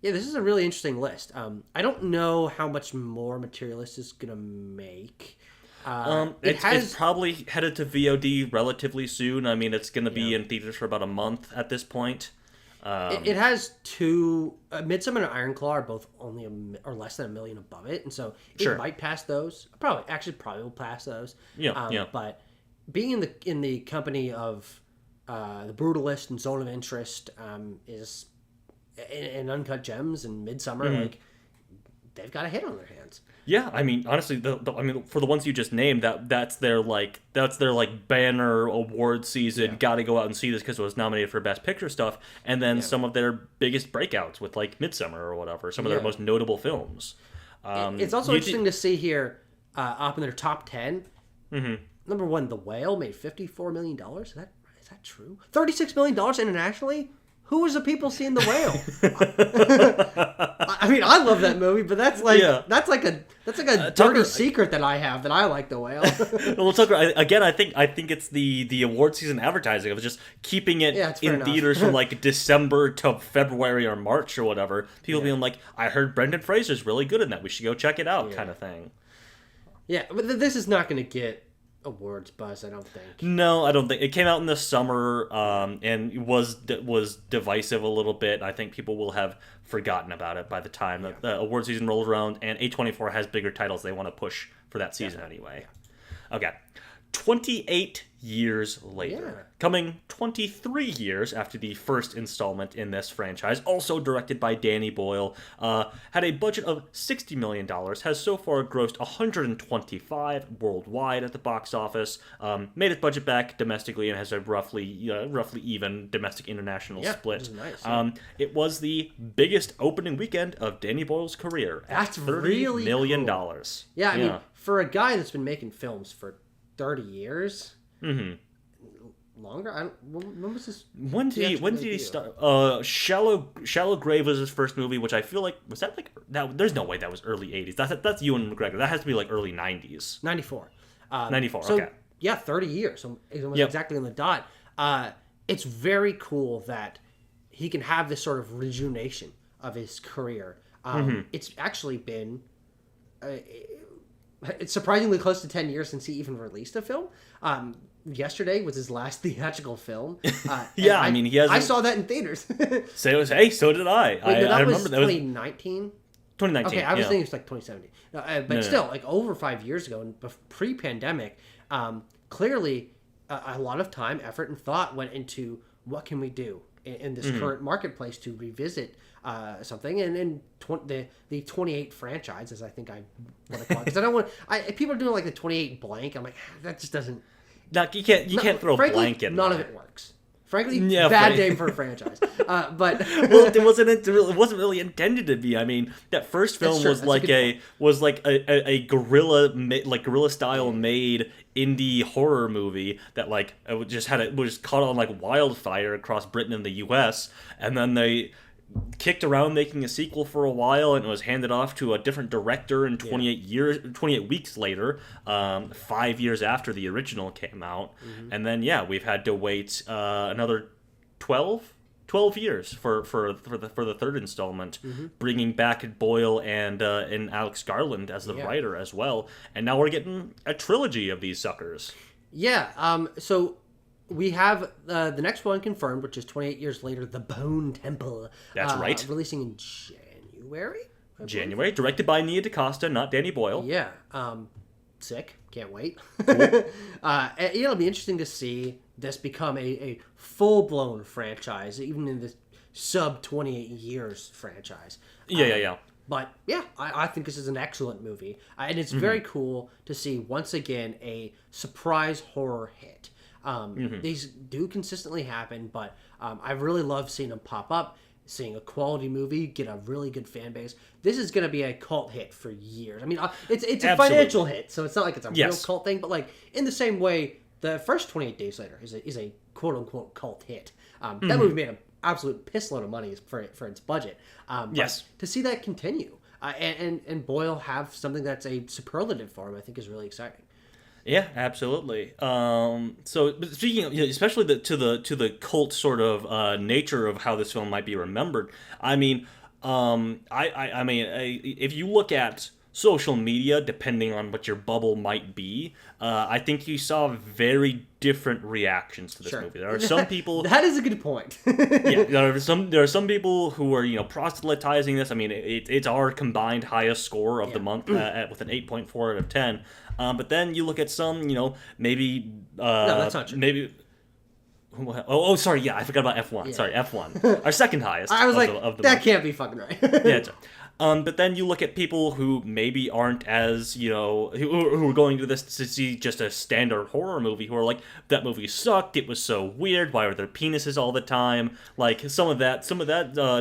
this is a really interesting list. I don't know how much more Materialist is gonna make. It's probably headed to VOD relatively soon. I mean, it's gonna be in theaters for about a month at this point. It has two. Midsommar and Ironclaw are both only or less than $1 million above it, and so it might pass those. Probably will pass those. But being in the company of The Brutalist and Zone of Interest is in Uncut Gems and Midsommar, like they've got a hit on their hands. Yeah, I mean, honestly, for the ones you just named, that's their banner award season. Got to go out and see this because it was nominated for Best Picture stuff, and then some of their biggest breakouts with like Midsommar or whatever, some of their most notable films. It's also interesting to see here up in their top 10. Number 1, The Whale made $54 million. Is that true? $36 million internationally. Who was the people seeing The Whale? I mean, I love that movie, but that's like a dirty secret that I have, that I like The Whale. Well, Tucker, again, I think it's the award season advertising of just keeping it in theaters from like December to February or March or whatever. People being like, I heard Brendan Fraser's really good in that. We should go check it out, kind of thing. Yeah, but this is not going to get awards buzz, I don't think. No, I don't think. It came out in the summer and was divisive a little bit. I think people will have forgotten about it by the time that the award season rolls around, and A24 has bigger titles they want to push for that season anyway. Okay. 28 years later. Yeah. Coming 23 years after the first installment in this franchise, also directed by Danny Boyle, had a budget of $60 million, has so far grossed $125 worldwide at the box office, made its budget back domestically, and has a roughly even domestic-international split. Which is nice, yeah. It was the biggest opening weekend of Danny Boyle's career. That's $30 really million. cool. Yeah, I mean, for a guy that's been making films for 30 years... Mm-hmm. Longer? When was this? When did he start? Shallow Grave was his first movie, which I feel like was that like that. There's no way that was early '80s. That's Ewan McGregor. That has to be like early '90s. 94. 94. So, okay. Yeah, 30 years. So it was exactly on the dot. It's very cool that he can have this sort of rejuvenation of his career. It's actually been. It's surprisingly close to 10 years since he even released a film. Yesterday was his last theatrical film. Yeah, I mean, he has. I saw that in theaters. So did I. Wait, no, that was 2019? 2019. Okay, I was thinking it was like 2017. But still, like over 5 years ago, and pre-pandemic, clearly a lot of time, effort, and thought went into what can we do in this current marketplace to revisit something, and the 28 franchise, as I think I want to call it, because I don't want people are doing like the 28 blank. I'm like, that just doesn't. No, you can't throw frankly, blank in. None of it works. Frankly, bad name for a franchise. But well, it wasn't really intended to be. I mean, that first film was like a guerrilla style made indie horror movie that like was caught on like wildfire across Britain and the U.S. and then they kicked around making a sequel for a while, and it was handed off to a different director in 28 weeks later, 5 years after the original came out. And then we've had to wait another 12 years for the third installment, bringing back Boyle and Alex Garland as the writer as well. And now we're getting a trilogy of these suckers. So we have the next one confirmed, which is 28 years later, The Bone Temple. That's right. Releasing in January? Directed by Nia DaCosta, not Danny Boyle. Yeah. Sick. Can't wait. Cool. It'll be interesting to see this become a full-blown franchise, even in this sub-28 years franchise. Yeah. But yeah, I think this is an excellent movie. And it's very cool to see, once again, a surprise horror hit. These do consistently happen, but I really love seeing them pop up, seeing a quality movie get a really good fan base. This is going to be a cult hit for years. I mean, it's a financial hit, so it's not like it's a real cult thing, but like in the same way, the first 28 Days Later is a quote-unquote cult hit. That movie made an absolute piss load of money for its budget. But to see that continue and Boyle have something that's a superlative for him, I think is really exciting. Yeah, absolutely. So speaking of, especially to the cult sort of nature of how this film might be remembered. I mean, if you look at social media, depending on what your bubble might be, I think you saw very different reactions to this movie. There are some people. That is a good point. There are some people who are proselytizing this. I mean, it's our combined highest score of the month with an 8.4 out of 10. But then you look at some, maybe. No, that's not true. Maybe. Oh, sorry. Yeah, I forgot about F1. Yeah. Sorry, F1, our second highest. I was that month. Can't be fucking right. It's right. But then you look at people who maybe aren't as, who are going to this to see just a standard horror movie, who are like, that movie sucked, it was so weird, why are there penises all the time? Like, some of that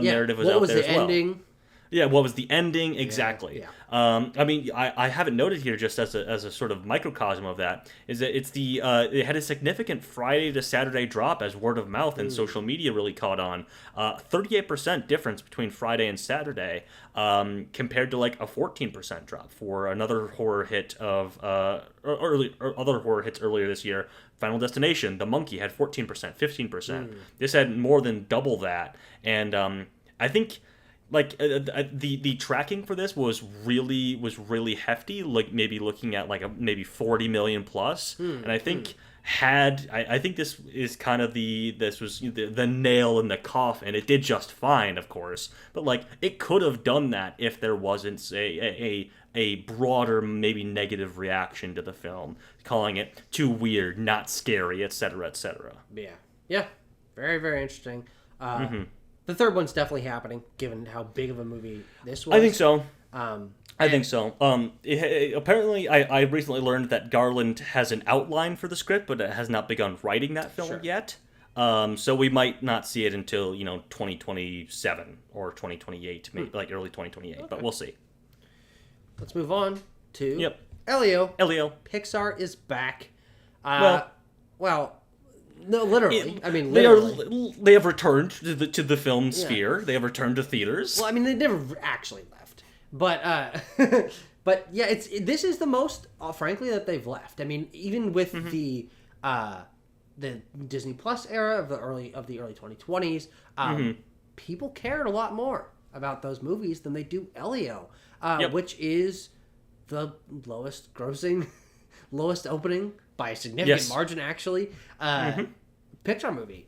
narrative was out there as well. What was the ending? Yeah, what was the ending? Exactly. Yeah. I mean, I have it noted here just as a sort of microcosm of that, is that it's it had a significant Friday to Saturday drop as word of mouth and social media really caught on. 38% difference between Friday and Saturday, compared to like a 14% drop for another horror hit of other horror hits earlier this year. Final Destination, The Monkey had 14%, 15%. This had more than double that, and I think like the tracking for this was really hefty, like maybe looking at like maybe 40 million plus, and I think I think this is kind of this was the nail in the coffin. It did just fine, of course, but like it could have done that if there wasn't a broader, maybe negative reaction to the film, calling it too weird, not scary, etc., etc. Yeah, very, very interesting. The third one's definitely happening, given how big of a movie this was. I think so. I think so. Apparently, I recently learned that Garland has an outline for the script, but it has not begun writing that film yet. So we might not see it until 2027 or 2028, maybe like early 2028. But we'll see. Let's move on to Elio. Pixar is back. Well, no, literally. Literally. They have returned to the film sphere. They have returned to theaters. Well, they never actually left. But but yeah, this is the most frankly that they've left. Even with the Disney Plus era of the early 2020s, people cared a lot more about those movies than they do Elio, which is the lowest opening by a significant margin, actually. Pixar movie.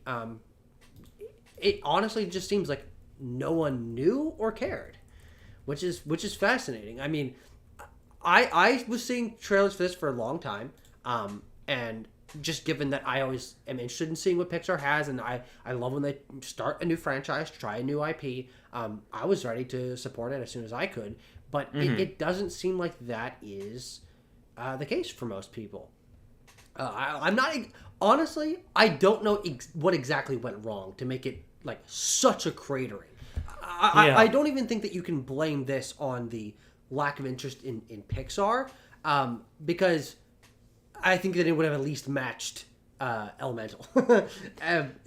It honestly just seems like no one knew or cared, which is fascinating. I was seeing trailers for this for a long time, and just given that I always am interested in seeing what Pixar has, and I love when they start a new franchise, try a new IP. I was ready to support it as soon as I could, but it doesn't seem like that is the case for most people. I'm not honestly. I don't know what exactly went wrong to make it like such a cratering. I don't even think that you can blame this on the lack of interest in Pixar, because I think that it would have at least matched Elemental.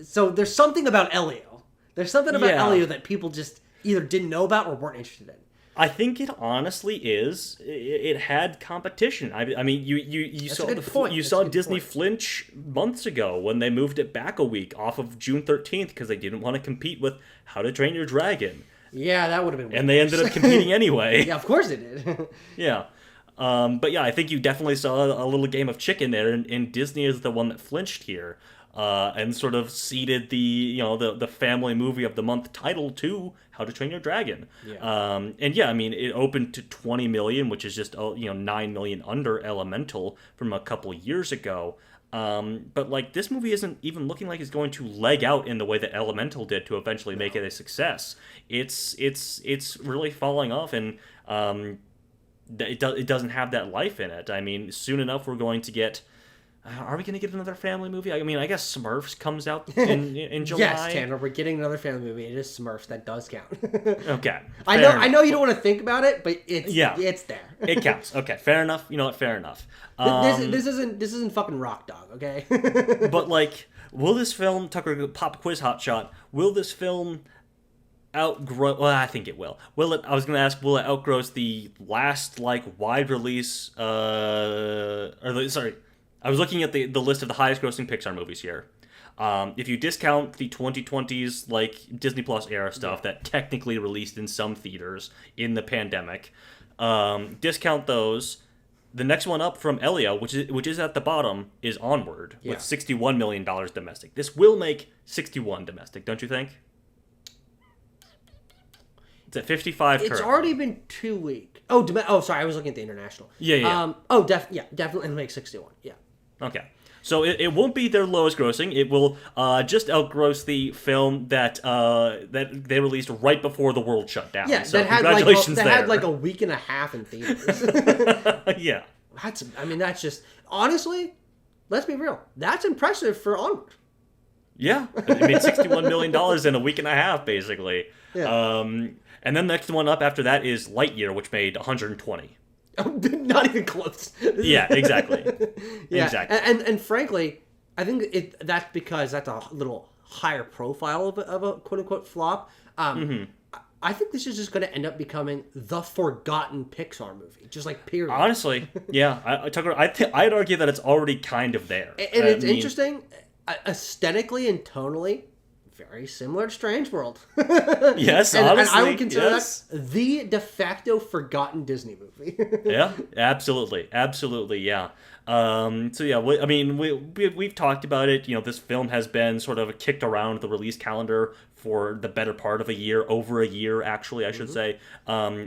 So there's something about Elio. There's something about Elio that people just either didn't know about or weren't interested in. I think it honestly is. It had competition. You saw Disney flinch months ago when they moved it back a week off of June 13th because they didn't want to compete with How to Train Your Dragon. Yeah, that would have been weird. And they ended up competing anyway. Yeah, of course it did. Yeah. But yeah, I think you definitely saw a little game of chicken there, and Disney is the one that flinched here, and sort of ceded the family movie of the month title to How to Train Your Dragon. Yeah. It opened to 20 million, which is just 9 million under Elemental from a couple years ago. But like this movie isn't even looking like it's going to leg out in the way that Elemental did to eventually make it a success. It's really falling off, and it doesn't have that life in it. Soon enough we're going to get. Are we going to get another family movie? I guess Smurfs comes out in July. Yes, Tanner, we're getting another family movie. It is Smurfs. That does count. Okay. I know you don't want to think about it, but it's there. It counts. Okay, fair enough. You know what? Fair enough. This isn't fucking Rock Dog, okay? But like, will this film, Tucker, pop quiz hotshot? Will this film outgrow? Well, I think it will. Will it? I was going to ask, will it outgrow the last wide release? I was looking at the list of the highest grossing Pixar movies here. If you discount the 2020s Disney Plus era stuff that technically released in some theaters in the pandemic, discount those. The next one up from Elio, which is at the bottom, is Onward with $61 million domestic. This will make 61 domestic, don't you think? It's at 55 It's currently. already been 2 weeks. Sorry, I was looking at the international. Yeah. Definitely make 61. Yeah. Okay. So it won't be their lowest grossing. It will just outgross the film that they released right before the world shut down. Yeah, so that had had a week and a half in theaters. Yeah. That's just honestly, let's be real. That's impressive for Onward. Yeah, it made $61 million in a week and a half, basically. Yeah. And then the next one up after that is Lightyear, which made 120. Not even close. Yeah, exactly. Yeah, exactly. And frankly, I think that's because that's a little higher profile of a quote unquote flop. I think this is just going to end up becoming the forgotten Pixar movie, just period. Honestly, yeah, Tucker, I'd argue that it's already kind of there. And it's interesting, aesthetically and tonally, very similar to Strange World. Yes, and honestly, I would consider yes. that the de facto forgotten Disney movie. Yeah, absolutely, yeah. So yeah, we've talked about it. This film has been sort of kicked around the release calendar for the better part of a year, over a year actually, I should say.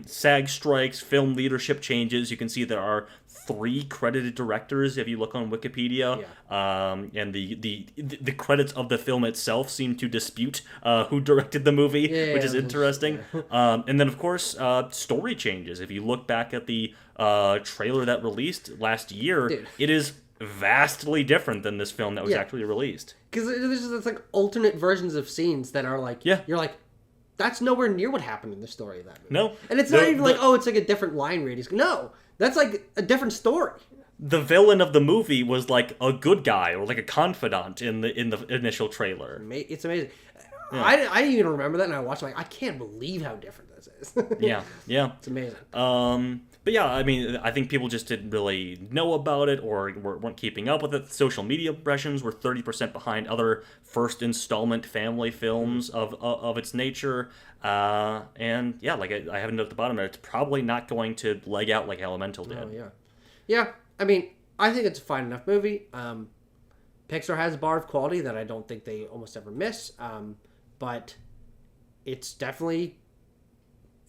SAG strikes, film leadership changes. You can see there are 3 credited directors if you look on Wikipedia. And the credits of the film itself seem to dispute who directed the movie, which is interesting. And then of course story changes. If you look back at the trailer that released last year, it is vastly different than this film that was actually released. Because there's like alternate versions of scenes that are like, you're like, that's nowhere near what happened in the story of that movie. No. And it's not even like, oh, it's like a different line reading. No, that's like a different story. The villain of the movie was like a good guy or like a confidant in the initial trailer. It's amazing. Yeah. I didn't even remember that, and I watched it like, I can't believe how different this is. Yeah. It's amazing. But yeah, I mean, I think people just didn't really know about it or weren't keeping up with it. Social media impressions were 30% behind other first installment family films of its nature. And yeah, like I have a note at the bottom there, it's probably not going to leg out like Elemental did. Oh, yeah. I mean, I think it's a fine enough movie. Pixar has a bar of quality that I don't think they almost ever miss. But it's definitely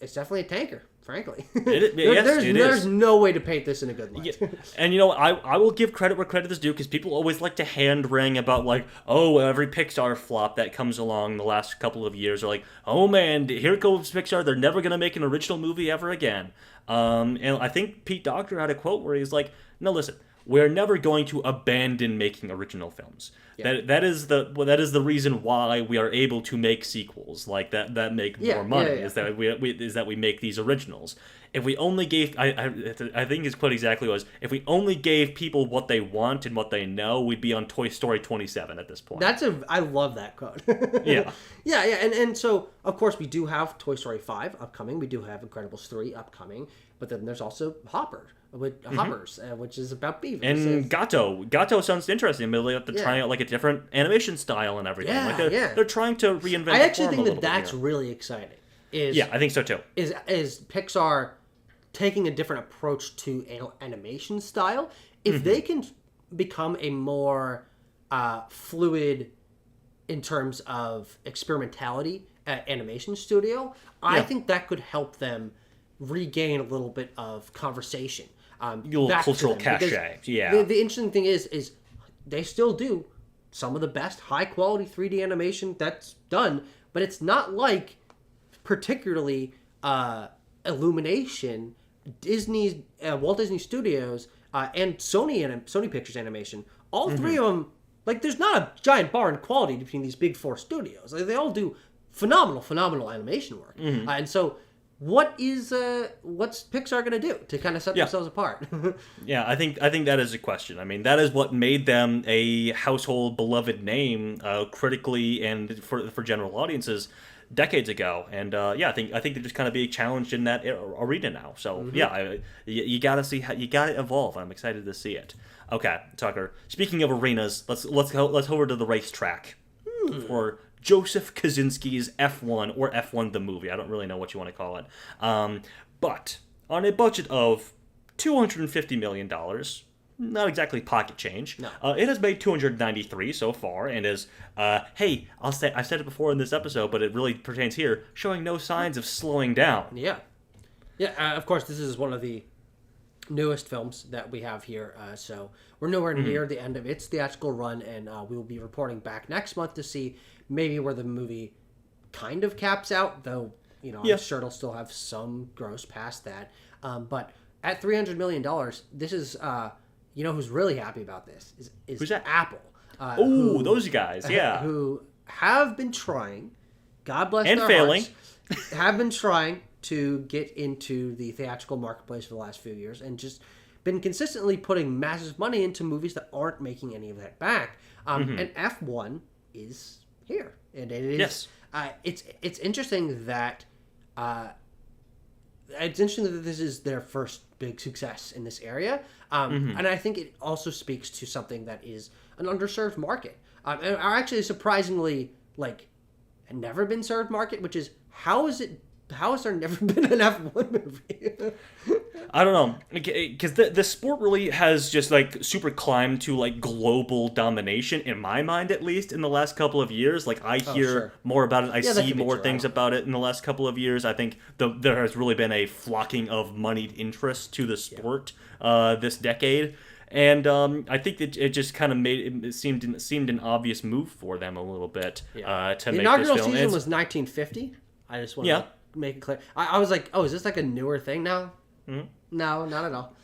a tanker, frankly. There's no way to paint this in a good light. Yeah. And I will give credit where credit is due, because people always like to hand wring about like, oh, every Pixar flop that comes along the last couple of years are like, oh man, here goes Pixar, they're never gonna make an original movie ever again. And I think Pete Docter had a quote where he's like, no, listen, we're never going to abandon making original films. Yeah. That is the reason why we are able to make sequels like that make more money. Is that we make these originals. If we only gave, I think his quote exactly was, if we only gave people what they want and what they know, we'd be on Toy Story 27 at this point. I love that quote. Yeah. And so of course we do have Toy Story 5 upcoming. We do have Incredibles 3 upcoming, but then there's also Hoppers, which is about beavers. And Gato sounds interesting. They're trying out like a different animation style and everything. They're trying to reinvent. I actually think that's really exciting. I think so too. Is Pixar taking a different approach to animation style? If they can become a more fluid in terms of experimentality animation studio, I think that could help them regain a little bit of conversation. Cultural cachet. The interesting thing is they still do some of the best high quality 3D animation that's done, but it's not like particularly Illumination, Disney's Walt Disney Studios, and Sony Pictures Animation. All 3 of them, like, there's not a giant bar in quality between these big 4 studios. Like, they all do phenomenal animation work. And so what's Pixar going to do to kind of set themselves apart? I think that is a question. I mean, that is what made them a household beloved name critically and for general audiences decades ago. And I think they're just kind of being challenged in that arena now. So you gotta see how you gotta evolve. I'm excited to see it. Okay, Tucker. Speaking of arenas, let's go over to the racetrack for Joseph Kosinski's F1 or F1 the movie. I don't really know what you want to call it. But on a budget of $250 million, not exactly pocket change. No. It has made 293 so far, and is, I've said it before in this episode, but it really pertains here, showing no signs of slowing down. Yeah. Of course, this is one of the newest films that we have here, so we're nowhere near the end of its theatrical run, and we will be reporting back next month to see maybe where the movie kind of caps out, though, I'm sure it'll still have some gross past that. But at $300 million, this is... who's really happy about this is who's that? Apple. Those guys, yeah. Who have been trying, God bless and their failing, hearts, have been trying to get into the theatrical marketplace for the last few years and just been consistently putting massive money into movies that aren't making any of that back. And F1 is here. And it is... Yes. It's interesting that... this is their first big success in this area. And I think it also speaks to something that is an underserved market. And are actually surprisingly, never been served market, which is how has there never been an F1 movie? I don't know, because the sport really has just like super climbed to like global domination in my mind, at least in the last couple of years. Like I hear more about it, I see more things about it in the last couple of years. I think there has really been a flocking of moneyed interest to the sport this decade. And I think that it just kind of it seemed an obvious move for them a little bit to make this film. The inaugural season was 1950. I just want to make it clear. I was like, oh, is this like a newer thing now? Mm-hmm. No, not at all.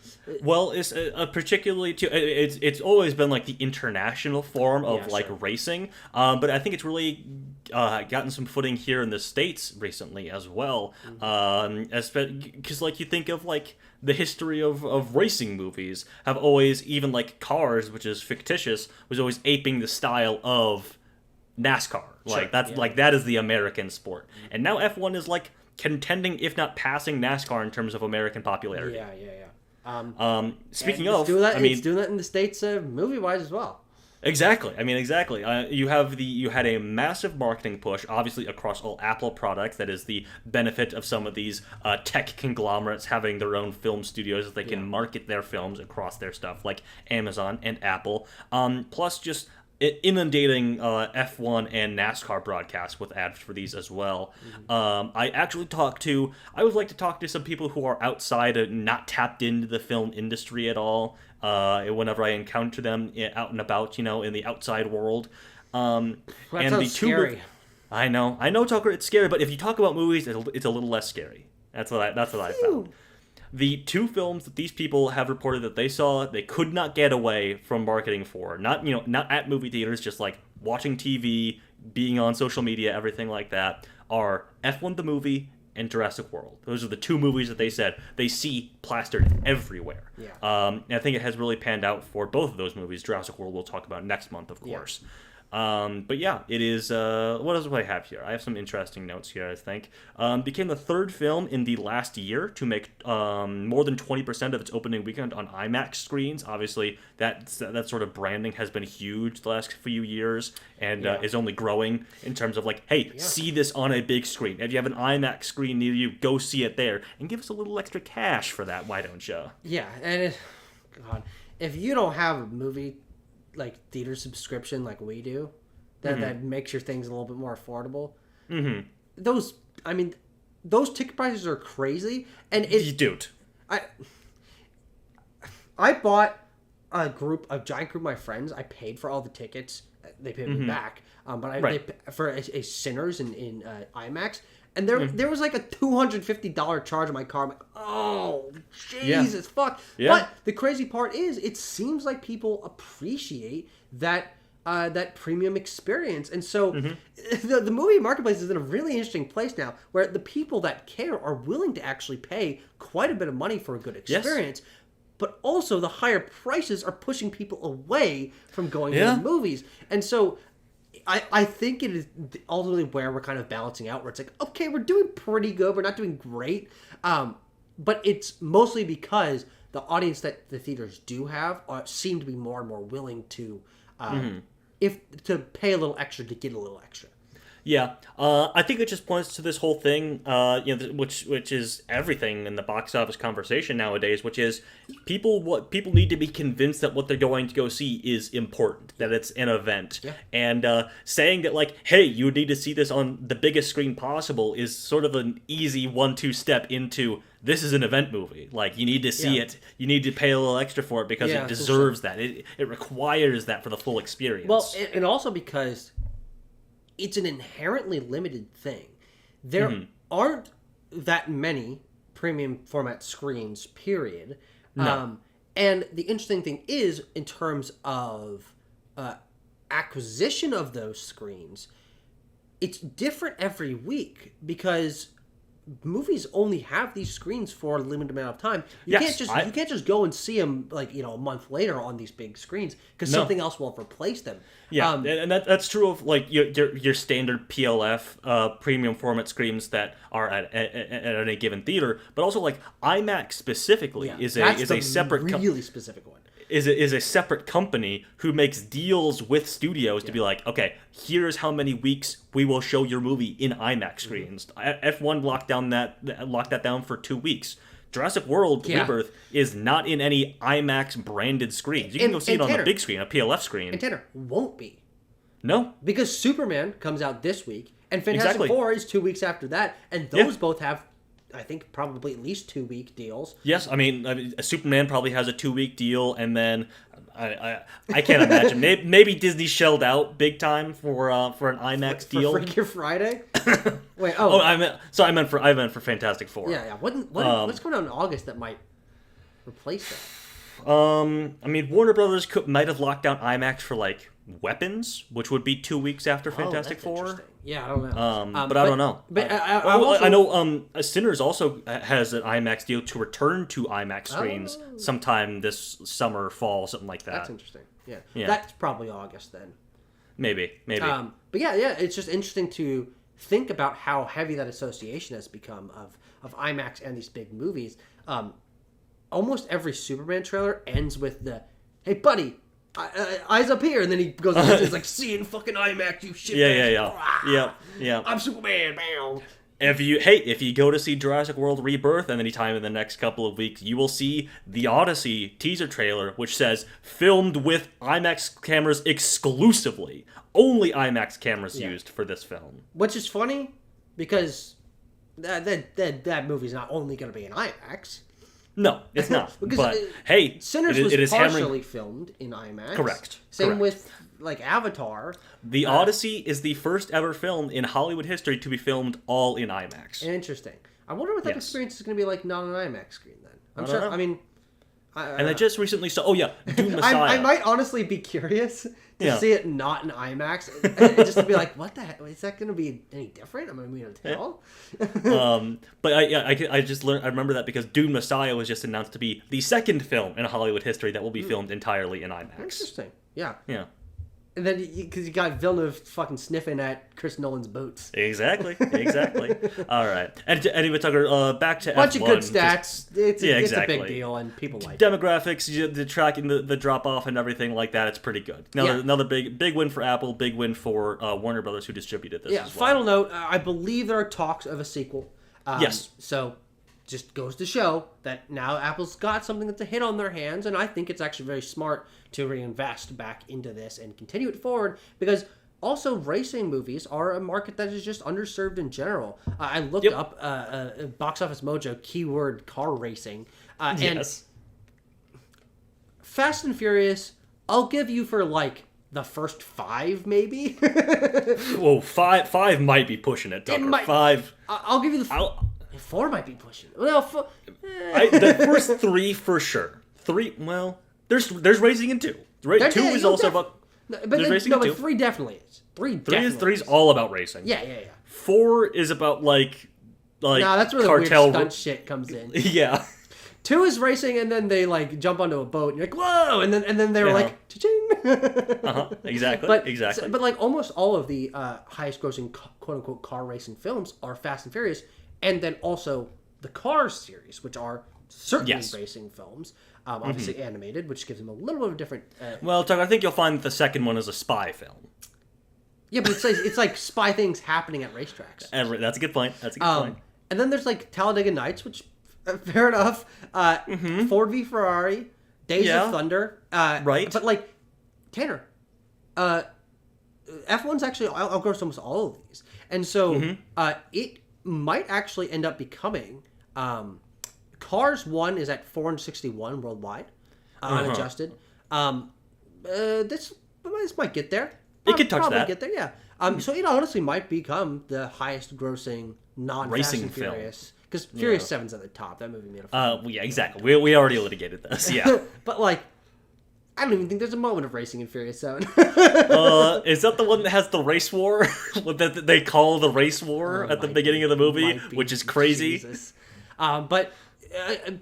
Well, it's particularly it's always been like the international form of racing, but I think it's really gotten some footing here in the States recently as well. Because like you think of like the history of racing movies have always, even like Cars, which is fictitious, was always aping the style of NASCAR. Like that is the American sport, and now F1 is like contending, if not passing NASCAR in terms of American popularity. Speaking of, it's doing that in the States, movie-wise as well. Exactly. You had a massive marketing push, obviously across all Apple products. That is the benefit of some of these tech conglomerates having their own film studios that they can market their films across their stuff, like Amazon and Apple. Plus, just inundating F1 and NASCAR broadcasts with ads for these as well. I would like to talk to some people who are outside and not tapped into the film industry at all. Whenever I encounter them out and about, in the outside world. That sounds scary. I know, Tucker. It's scary, but if you talk about movies, it's a little less scary. That's what I found. The two films that these people have reported that they saw, they could not get away from marketing for. Not at movie theaters, just like watching TV, being on social media, everything like that, are F1 the movie and Jurassic World. Those are the two movies that they said they see plastered everywhere. And I think it has really panned out for both of those movies. Jurassic World we'll talk about next month, of course. But yeah, it is. What else do I have here? I have some interesting notes here, I think. Became the third film in the last year to make more than 20% of its opening weekend on IMAX screens. Obviously, that sort of branding has been huge the last few years and is only growing in terms of like, hey, see this on a big screen. If you have an IMAX screen near you, go see it there and give us a little extra cash for that. Why don't you? Yeah, and if you don't have a movie like theater subscription like we do, that makes your things a little bit more affordable. Those ticket prices are crazy, and dude, I bought a giant group of my friends. I paid for all the tickets. They paid me back, but I for a Sinners in IMAX. And there was like a $250 charge on my car. I'm like, oh, Jesus, fuck. Yeah. But the crazy part is, it seems like people appreciate that premium experience. And so the movie marketplace is in a really interesting place now, where the people that care are willing to actually pay quite a bit of money for a good experience. Yes. But also the higher prices are pushing people away from going to the movies. And so I think it is ultimately where we're kind of balancing out, where it's like, okay, we're doing pretty good, we're not doing great, but it's mostly because the audience that the theaters do have seem to be more and more willing to to pay a little extra to get a little extra. Yeah, I think it just points to this whole thing, which is everything in the box office conversation nowadays, which is people need to be convinced that what they're going to go see is important, that it's an event, and saying that like, hey, you need to see this on the biggest screen possible is sort of an easy 1-2 step into this is an event movie. Like, you need to see it, you need to pay a little extra for it because it deserves that. It requires that for the full experience. Well, and also because it's an inherently limited thing. There aren't that many premium format screens, period. No. And the interesting thing is, in terms of acquisition of those screens, it's different every week because movies only have these screens for a limited amount of time. You can't just go and see them a month later on these big screens because something else will replace them. Yeah, and that's true of like your standard PLF premium format screens that are at any given theater, but also like IMAX specifically is a separate really specific one. is a separate company who makes deals with studios to be like, okay, here's how many weeks we will show your movie in IMAX screens. F1 locked that down for 2 weeks. Jurassic World Rebirth is not in any IMAX branded screens. You can go see it on the big screen, a PLF screen. And Tanner, won't be. No. Because Superman comes out this week, and Fantastic Four is 2 weeks after that, and those both have, I think, probably at least 2-week deals. Yes, I mean Superman probably has a 2-week deal, and then I can't imagine. Maybe Disney shelled out big time for an IMAX deal. For Freaky Friday? Wait, I meant for Fantastic Four. Yeah. What's going on in August that might replace that? I mean, Warner Brothers might have locked down IMAX for like Weapons, which would be 2 weeks after Fantastic Four. Yeah, I don't know. But I don't know. But I know Sinners also has an IMAX deal to return to IMAX screens sometime this summer, fall, something like that. That's interesting. Yeah. That's probably August then. Maybe. But yeah, it's just interesting to think about how heavy that association has become of IMAX and these big movies. Almost every Superman trailer ends with the, "Hey, buddy, eyes up here," and then he goes, "It's like, see it in fucking IMAX, you shit." Yeah. I'm Superman. Bam. If you go to see Jurassic World Rebirth and anytime in the next couple of weeks, you will see the Odyssey teaser trailer, which says filmed with IMAX cameras exclusively. Only IMAX cameras used for this film. Which is funny because that movie's not only going to be in IMAX. No, it's not. But Sinners was partially filmed in IMAX. Correct. Same with like Avatar. The Odyssey is the first ever film in Hollywood history to be filmed all in IMAX. Interesting. I wonder what that experience is going to be like not on an IMAX screen then. I'm sure. Know. I mean, and I just recently saw. Oh yeah, Dune Messiah. I might honestly be curious to see it not in IMAX, just to be like, what the heck? Is that going to be any different? Am I going to tell? But I just learned. I remember that because Dune Messiah was just announced to be the second film in Hollywood history that will be filmed entirely in IMAX. Interesting. Yeah. Yeah. And then, because you got Villeneuve fucking sniffing at Chris Nolan's boots. Exactly. All right. And anyway, Tucker, back to bunch F1. of good stats. It's a big deal, and people like demographics, the tracking, the drop off, and everything like that. It's pretty good. Another big win for Apple. Big win for Warner Brothers, who distributed this. Yeah. As well. Final note: I believe there are talks of a sequel. Yes. So, just goes to show that now Apple's got something that's a hit on their hands, and I think it's actually very smart to reinvest back into this and continue it forward, because also racing movies are a market that is just underserved in general. I looked up Box Office Mojo keyword car racing, and Fast and Furious, I'll give you for like the first 5 maybe. Whoa, five might be pushing it, Tucker. 5. I'll give you the 4 might be pushing it. Well, the first 3 for sure. 3, well, there's racing in 2. 2 is also about. There's racing in 2. But 3 definitely is. 3 is all about racing. Yeah. 4 is about like. Nah, that's where cartel the weird stunt shit comes in. Yeah. 2 is racing, and then they like jump onto a boat, and you're like, whoa, and then they're like, cha-ching. Exactly. But like almost all of the highest grossing quote unquote car racing films are Fast and Furious, and then also the Cars series, which are certainly racing films. Obviously animated, which gives them a little bit of a different. Well, Tucker, I think you'll find that the second one is a spy film. Yeah, but it's like spy things happening at racetracks. That's a good point. And then there's like Talladega Nights, which fair enough. Ford v Ferrari, Days of Thunder. Right. But like Tanner, F1's actually outgrossed almost all of these, and so it might actually end up becoming. Cars 1 is at 461 worldwide, unadjusted. This might get there. It could touch probably that. Get there, yeah. So it honestly might become the highest grossing non-Fast and Furious. Because Furious 7's at the top. That movie made a fun. Yeah, exactly. We already litigated this, yeah. But like, I don't even think there's a moment of racing in Furious 7. Is that the one that has the race war? that they call the race war at the beginning of the movie, which is crazy. Jesus. But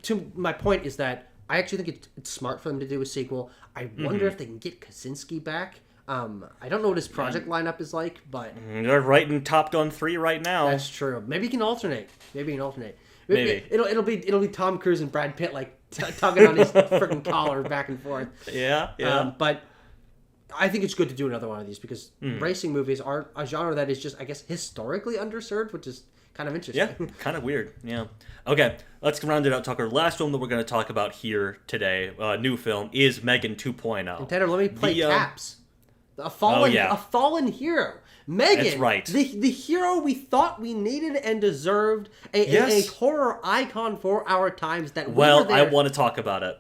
to my point is that I actually think it's smart for them to do a sequel. I wonder if they can get Kaczynski back. I don't know what his project lineup is like, but they're writing Top Gun 3 right now. That's true. Maybe he can alternate. Maybe. It'll be Tom Cruise and Brad Pitt like tugging on his freaking collar back and forth. Yeah. But I think it's good to do another one of these because racing movies are a genre that is just, I guess, historically underserved, which is kind of interesting. Yeah, kind of weird. Yeah. Okay, let's round it out. Tucker. Last film that we're going to talk about here today, new film, is Megan 2.0. And Tanner, let me play Caps. A fallen hero. Megan, that's right. The hero we thought we needed and deserved, a horror icon for our times. I want to talk about it.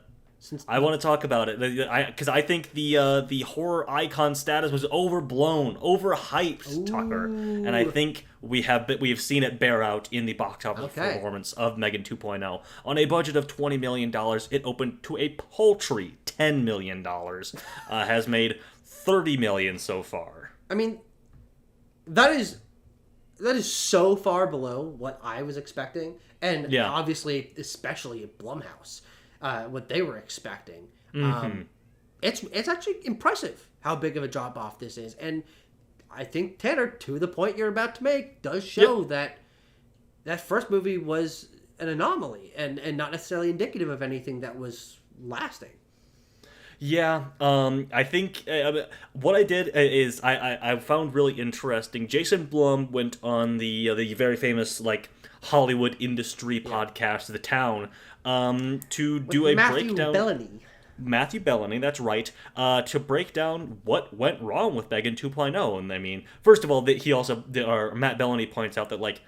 I want to talk about it because I think the horror icon status was overblown, overhyped, Tucker, and I think we have seen it bear out in the box office performance of Megan 2.0. On a budget of $20 million, it opened to a paltry $10 million. Has made $30 million so far. I mean, that is so far below what I was expecting, and obviously, especially at Blumhouse. What they were expecting. It's actually impressive how big of a drop off this is, and I think Tanner, to the point you're about to make, does show that first movie was an anomaly and not necessarily indicative of anything that was lasting. Yeah, I think what I did is I found really interesting. Jason Blum went on the very famous Hollywood industry podcast, The Town, to do a breakdown. Matthew Bellany, that's right, to break down what went wrong with Megan 2.0. And I mean, first of all, Matt Bellany points out that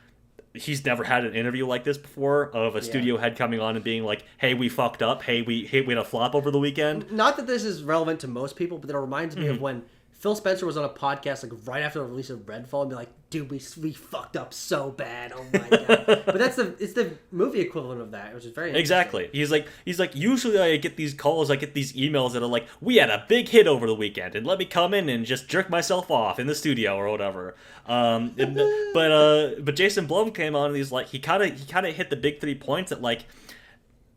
he's never had an interview like this before of a studio head coming on and being like, "Hey, we fucked up. Hey, we had a flop over the weekend." Not that this is relevant to most people, but it reminds me of when Phil Spencer was on a podcast right after the release of Redfall and be like, "Dude, we fucked up so bad. Oh my god!" But it's the movie equivalent of that, which is very exactly. He's like usually I get these calls, I get these emails that are like, "We had a big hit over the weekend, and let me come in and just jerk myself off in the studio or whatever." But Jason Blum came on and he's like, he kind of hit the big 3 points that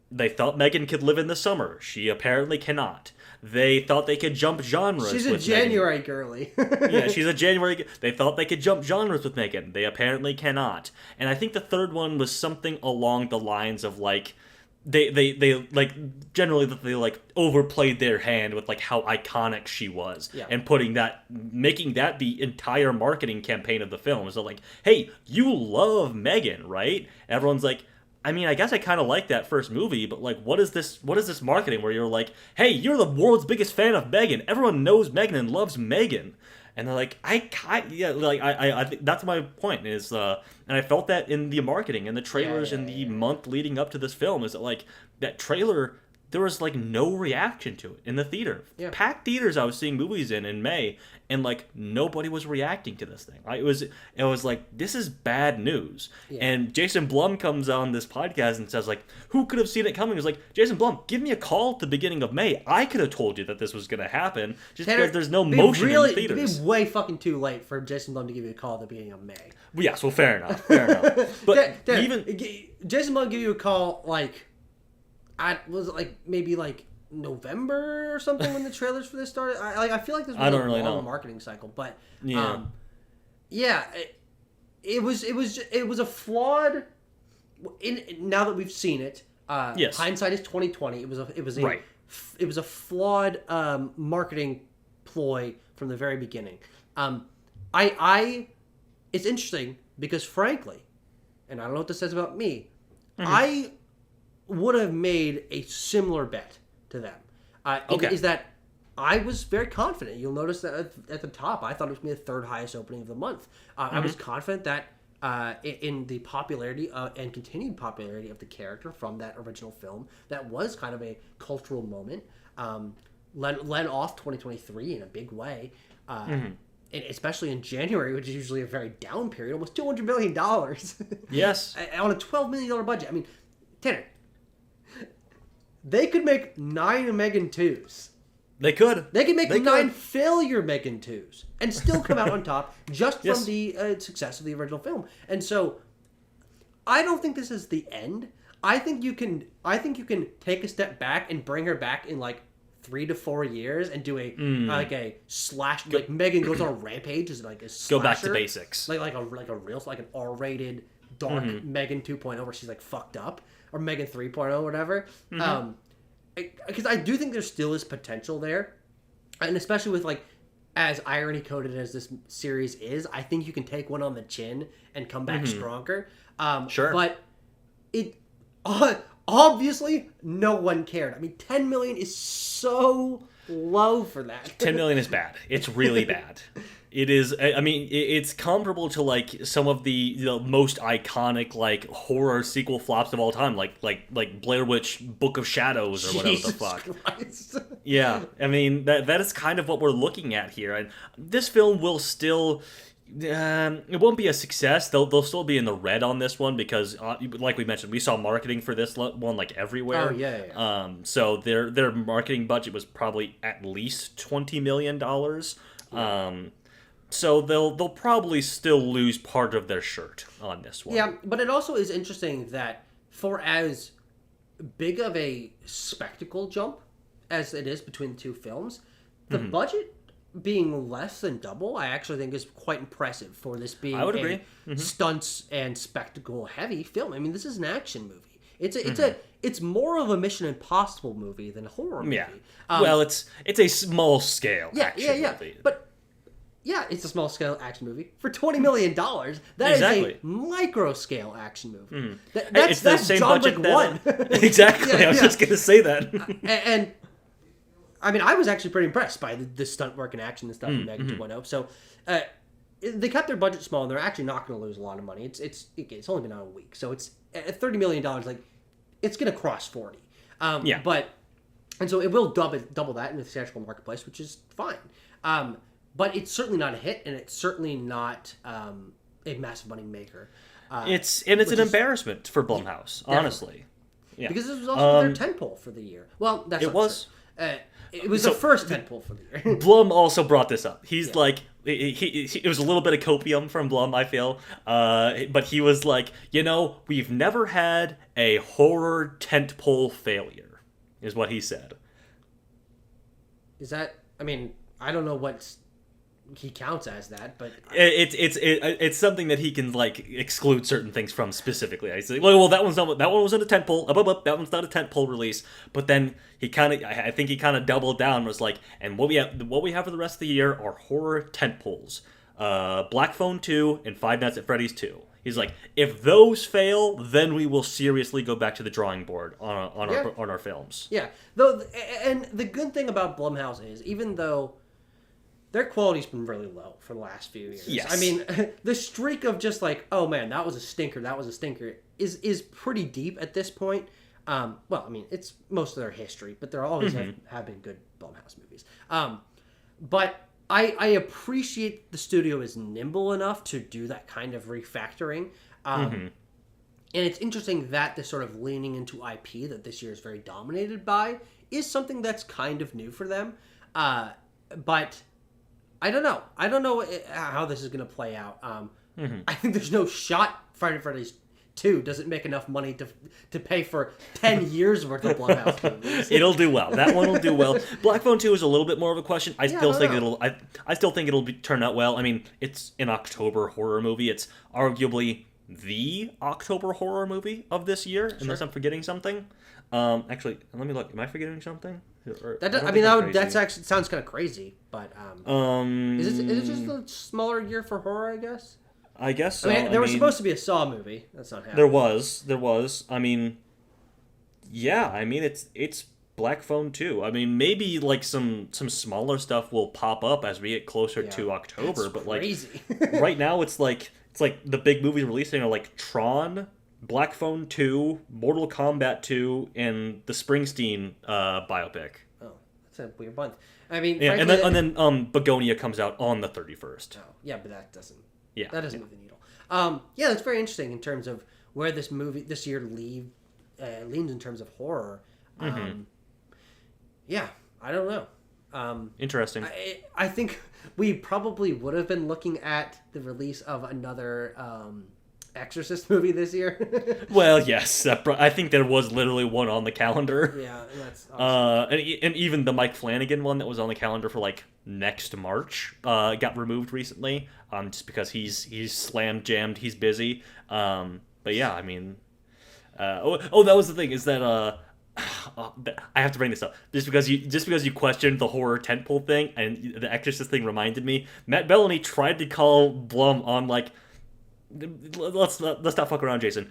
they thought Megan could live in the summer. She apparently cannot. They thought they could jump genres. She's a January girly. Yeah, she's a January. They thought they could jump genres with Megan. They apparently cannot. And I think the third one was something along the lines of they overplayed their hand with how iconic she was, and making that the entire marketing campaign of the film. So hey, you love Megan, right? Everyone's like, I mean, I guess I kind of like that first movie, but what is this marketing where you're like, hey, you're the world's biggest fan of Megan. Everyone knows Megan and loves Megan. And they're like, I think that's my point is, and I felt that in the marketing and the trailers in the month leading up to this film is that that trailer, there was no reaction to it in the theater. Yeah. Packed theaters I was seeing movies in May, and nobody was reacting to this thing. It was like, this is bad news. Yeah. And Jason Blum comes on this podcast and says who could have seen it coming? It was like, Jason Blum, give me a call at the beginning of May. I could have told you that this was going to happen just because there's no motion in the theaters. It'd be way fucking too late for Jason Blum to give you a call at the beginning of May. Well, yes, well, fair enough. But Jason Blum give you a call maybe November or something when the trailers for this started. I feel like this was a long marketing cycle, but it was a flawed. Now that we've seen it, hindsight is 2020. It was a flawed marketing ploy from the very beginning. It's interesting because frankly, and I don't know what this says about me, I would have made a similar bet to them. Is that I was very confident. You'll notice that at the top, I thought it was going to be the third highest opening of the month. I was confident that in the popularity and continued popularity of the character from that original film, that was kind of a cultural moment, led off 2023 in a big way. And especially in January, which is usually a very down period, almost $200 million. Yes. On a $12 million budget. I mean, Tanner, they could make 9 Megan 2s. They could. They could make 9 failure Megan 2s and still come out on top just from the success of the original film. And so, I don't think this is the end. I think you can take a step back and bring her back in 3 to 4 years and do a slash Megan goes on a rampage is a slasher. Go back to basics. Like an R-rated dark Megan 2.0 where she's like fucked up, or Megan 3.0, whatever. Because I do think there still is potential there, and especially with like as irony coded as this series is, I think you can take one on the chin and come back stronger. Sure, but it obviously no one cared. I mean, 10 million is so low for that. 10 million is bad. It's really bad. It is. I mean, it's comparable to like some of the most iconic like horror sequel flops of all time, like Blair Witch Book of Shadows or whatever the fuck. Christ. Yeah, I mean that is kind of what we're looking at here, and this film will still. It won't be a success. They'll still be in the red on this one because, like we mentioned, we saw marketing for this one like everywhere. Oh yeah. So their marketing budget was probably at least $20 million. So they'll probably still lose part of their shirt on this one. Yeah, but it also is interesting that for as big of a spectacle jump as it is between the two films, the budget being less than double, I actually think is quite impressive for this being I would agree. Stunts and spectacle heavy film. I mean, this is an action movie. It's more of a Mission Impossible movie than a horror movie. Yeah. Well, it's a small scale action movie. But yeah, it's a small scale action movie for $20 million. That is a micro scale action movie. That's the same John budget Wick 1. Exactly. I was just gonna say that. And I mean, I was actually pretty impressed by the stunt work and action and stuff in Megan 2.0. So they kept their budget small, and they're actually not going to lose a lot of money. It's only been out a week, so it's at $30 million. Like, it's going to cross 40. And so it will double that in the theatrical marketplace, which is fine. But it's certainly not a hit, and it's certainly not a massive money maker. It's an embarrassment for Blumhouse, honestly. Yeah. Because this was also their tentpole for the year. Well, that's it was. It was the first tentpole for the year. Blum also brought this up. He's like, it was a little bit of copium from Blum, I feel. But he was like, we've never had a horror tentpole failure, is what he said. Is that? I mean, I don't know what he counts as that, but it's something that he can like exclude certain things from specifically. I say, well, that one wasn't a tentpole. That one's not a tentpole release. But then I think he kind of doubled down. Was like, and what we have for the rest of the year are horror tentpoles. Black Phone 2 and Five Nights at Freddy's 2. He's like, if those fail, then we will seriously go back to the drawing board on our films. Yeah, though, and the good thing about Blumhouse is, even though their quality's been really low for the last few years. Yes. I mean, the streak of just like, oh man, that was a stinker, is pretty deep at this point. Well, I mean, it's most of their history, but there always have been good Blumhouse movies. But I appreciate the studio is nimble enough to do that kind of refactoring. And it's interesting that this sort of leaning into IP that this year is very dominated by is something that's kind of new for them. But I don't know. I don't know how this is going to play out. I think there's no shot Friday Freddy's 2 doesn't make enough money to pay for 10 years worth of Blumhouse movies. It'll do well. That one will do well. Black Phone 2 is a little bit more of a question. I still think it'll turn out well. I mean, it's an October horror movie. It's arguably the October horror movie of this year, unless I'm forgetting something. Actually, let me look. Am I forgetting something? That actually sounds kind of crazy, but is it just a smaller year for horror? I guess. I guess so. I mean, there was supposed to be a Saw movie. That's not happening. There was. I mean, yeah. I mean, it's Black Phone 2. I mean, maybe like some smaller stuff will pop up as we get closer to October. But crazy. Like right now, it's like the big movies releasing are like Tron, Black Phone 2, Mortal Kombat 2, and the Springsteen biopic. Oh, that's a weird month. I mean, yeah, and then Begonia comes out on the 31st. Oh, yeah, but that doesn't. Yeah, that doesn't move the needle. Yeah, that's very interesting in terms of where this year leans in terms of horror. Yeah, I don't know. Interesting. I think we probably would have been looking at the release of another Exorcist movie this year. Well, yes, I think there was literally one on the calendar. Yeah, and that's awesome. And even the Mike Flanagan one that was on the calendar for like next March got removed recently, just because he's slam jammed, he's busy. But yeah, I mean, that was the thing is that I have to bring this up just because you questioned the horror tentpole thing and the Exorcist thing reminded me. Matt Bellamy tried to call Blum on like, let's not fuck around, Jason.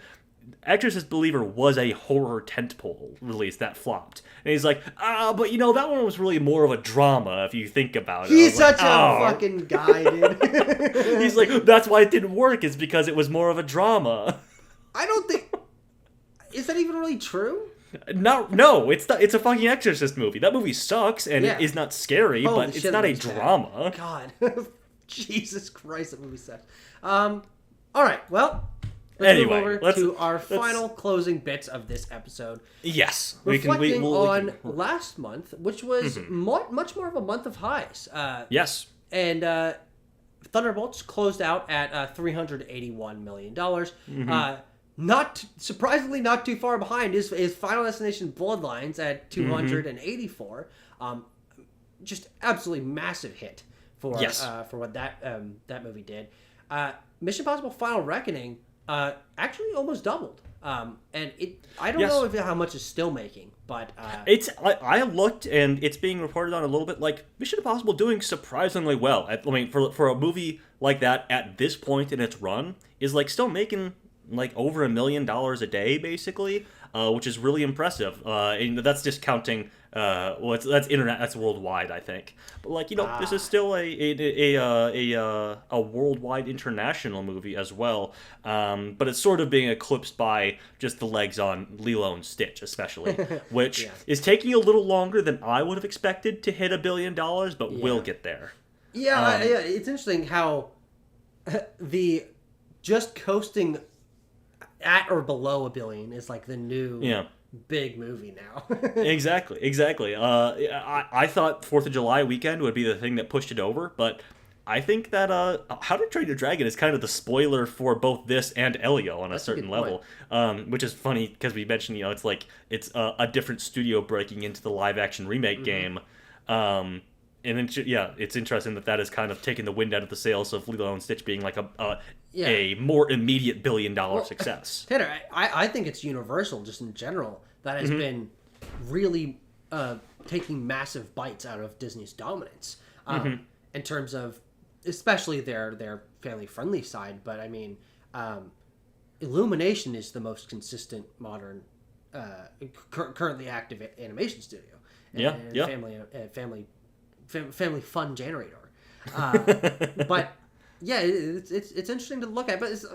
Exorcist Believer was a horror tentpole release that flopped, and he's like, but you know that one was really more of a drama if you think about it. He's such a fucking guy, dude. He's like, that's why it didn't work. Is because it was more of a drama. I don't think. Is that even really true? No, it's not. It's a fucking Exorcist movie. That movie sucks and it is not scary, Holy but shit, it's not a drama. God, Jesus Christ, that movie sucks. All right, well. Let's move over to our final closing bits of this episode. Yes. Reflecting on last month, which was much more of a month of highs. Yes. And Thunderbolts closed out at $381 million. Surprisingly, not too far behind is Final Destination Bloodlines at $284. Just absolutely massive hit for what that movie did. Mission Impossible Final Reckoning actually almost doubled. And I don't know how much it's still making, but I looked and it's being reported on a little bit like Mission Impossible doing surprisingly well. I mean, for a movie like that at this point in its run is like still making like over $1 million a day basically, which is really impressive. And that's just counting. That's internet. That's worldwide, I think. But like this is still a worldwide international movie as well. But it's sort of being eclipsed by just the legs on Lilo and Stitch, especially, which is taking a little longer than I would have expected to hit $1 billion, but we'll get there. Yeah, it's interesting how the just coasting at or below $1 billion is like the new big movie now. Exactly. I thought 4th of July weekend would be the thing that pushed it over, but I think that How to Train Your Dragon is kind of the spoiler for both this and Elio on a certain level, which is funny because we mentioned it's a different studio breaking into the live action remake game. And it's interesting that is kind of taking the wind out of the sails of Lilo and Stitch being like a more immediate $1 billion success. Tanner, I think it's Universal just in general that has been really taking massive bites out of Disney's dominance in terms of especially their family-friendly side. But I mean, Illumination is the most consistent modern, currently active animation studio. Family fun generator. But yeah, it's interesting to look at. But it's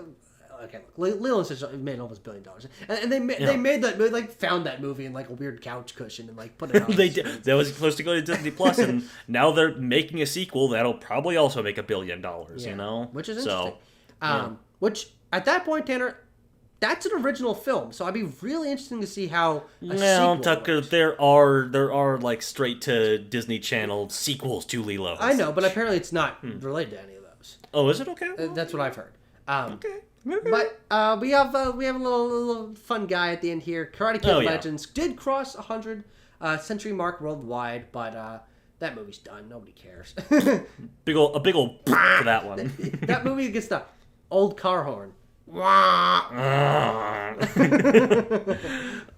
okay. Look, Lilo and Stitch made almost $1 billion, and they made that like found that movie in like a weird couch cushion and like put it on. They did. That was supposed to go to Disney Plus, and now they're making a sequel that'll probably also make $1 billion. Which is interesting. Which at that point, Tanner, that's an original film, so I'd be really interested to see how. Tucker, works. there are like straight to Disney Channel sequels to Lilo. I know, but apparently it's not related to any of those. Oh, is it okay? That's what I've heard. Okay. But we have a little fun guy at the end here. Karate Kid Legends did cross 100 century mark worldwide, but that movie's done. Nobody cares. a big old for that one. That movie gets the old car horn.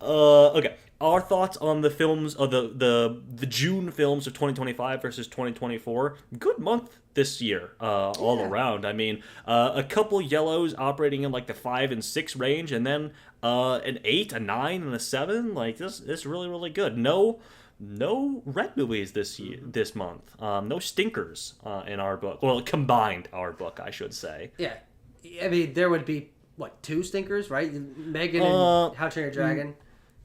Okay. Our thoughts on the films of the June films of 2025 versus 2024. Good month this year, all around. I mean, a couple yellows operating in like the 5 and 6 range, and then an 8, a 9, and a 7. Like this really, really good. No red movies this month. No stinkers in our book. Well, combined our book, I should say. Yeah. I mean, there would be, 2 stinkers, right? Megan and How to Train Your Dragon.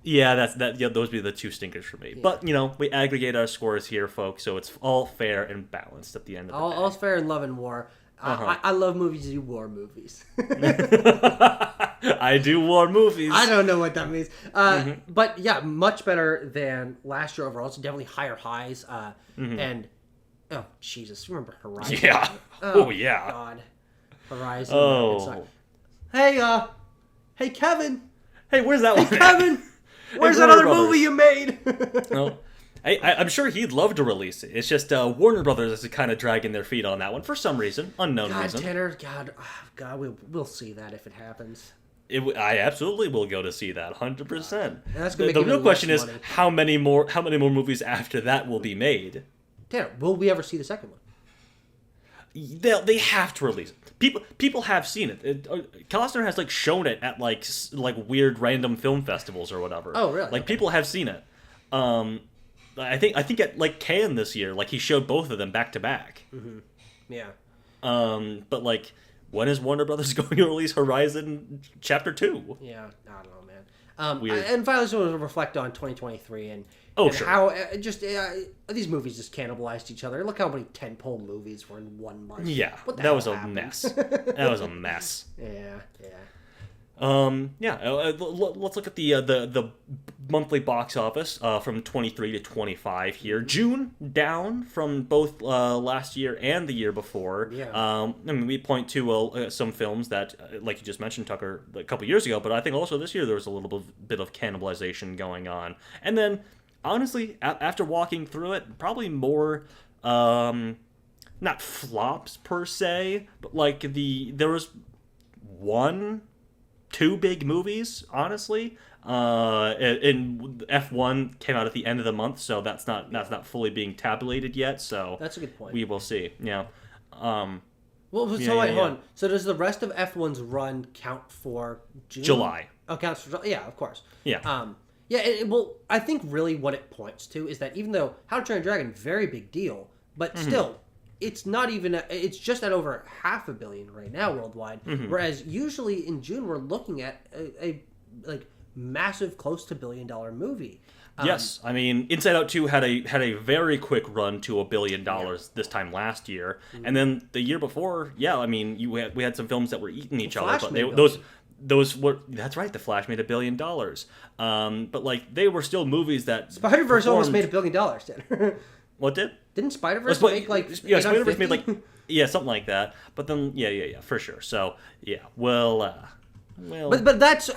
Yeah, those would be the 2 stinkers for me. Yeah. But, we aggregate our scores here, folks, so it's all fair and balanced at the end of the day. All's fair in love and war. I love movies you do war movies. I do war movies. I don't know what that means. But, yeah, much better than last year overall. It's definitely higher highs. And, oh, Jesus, remember Horizon? Yeah. Oh yeah. God. Horizon. Oh. Hey, Kevin. Hey, where's that one? Hey, Kevin. Where's that other movie you made? No. I'm sure he'd love to release it. It's just Warner Brothers is kind of dragging their feet on that one for some reason, unknown reason. Tanner, God, we'll see that if it happens. I absolutely will go to see that, 100%. The real question is how many more movies after that will be made. Tanner, will we ever see the second one? They have to release it. People have seen it. Costner has like shown it at like weird random film festivals or whatever. Oh, really? Like people have seen it. I think at like Cannes this year, like he showed both of them back to back. Mm-hmm. Yeah. But like, when is Warner Brothers going to release Horizon Chapter 2? Yeah, I don't know, man. Weird. And finally, I just want to reflect on 2023 and sure. how these movies just cannibalized each other. Look how many tentpole movies were in 1 month. Yeah, that was a mess. That was a mess. Yeah. Let's look at the monthly box office from 23 to 25 here. June down from both last year and the year before. Yeah. I mean, we point to some films that, like you just mentioned, Tucker, a couple years ago, but I think also this year there was a little bit of cannibalization going on. And then, honestly, after walking through it, probably more, not flops per se, but like there was two big movies, honestly. And F1 came out at the end of the month, so that's not fully being tabulated yet. So that's a good point. We will see. Yeah. Hold on. So does the rest of F1's run count for June? July. Oh, counts for July. Yeah, of course. Yeah. Well, I think really what it points to is that even though How to Train Your Dragon, very big deal, but still, it's not even. It's just at over $500 million right now worldwide. Mm-hmm. Whereas usually in June we're looking at a massive, close to $1 billion movie. Yes, I mean Inside Out 2 had a very quick run to $1 billion this time last year, and then the year before, I mean we had some films that were eating each other, but those were, that's right, The Flash made $1 billion. But like they were still movies that Spider-Verse almost made $1 billion. What did? Didn't Spider-Verse make like Spider-Verse made like something like that. But then for sure. So well. But that's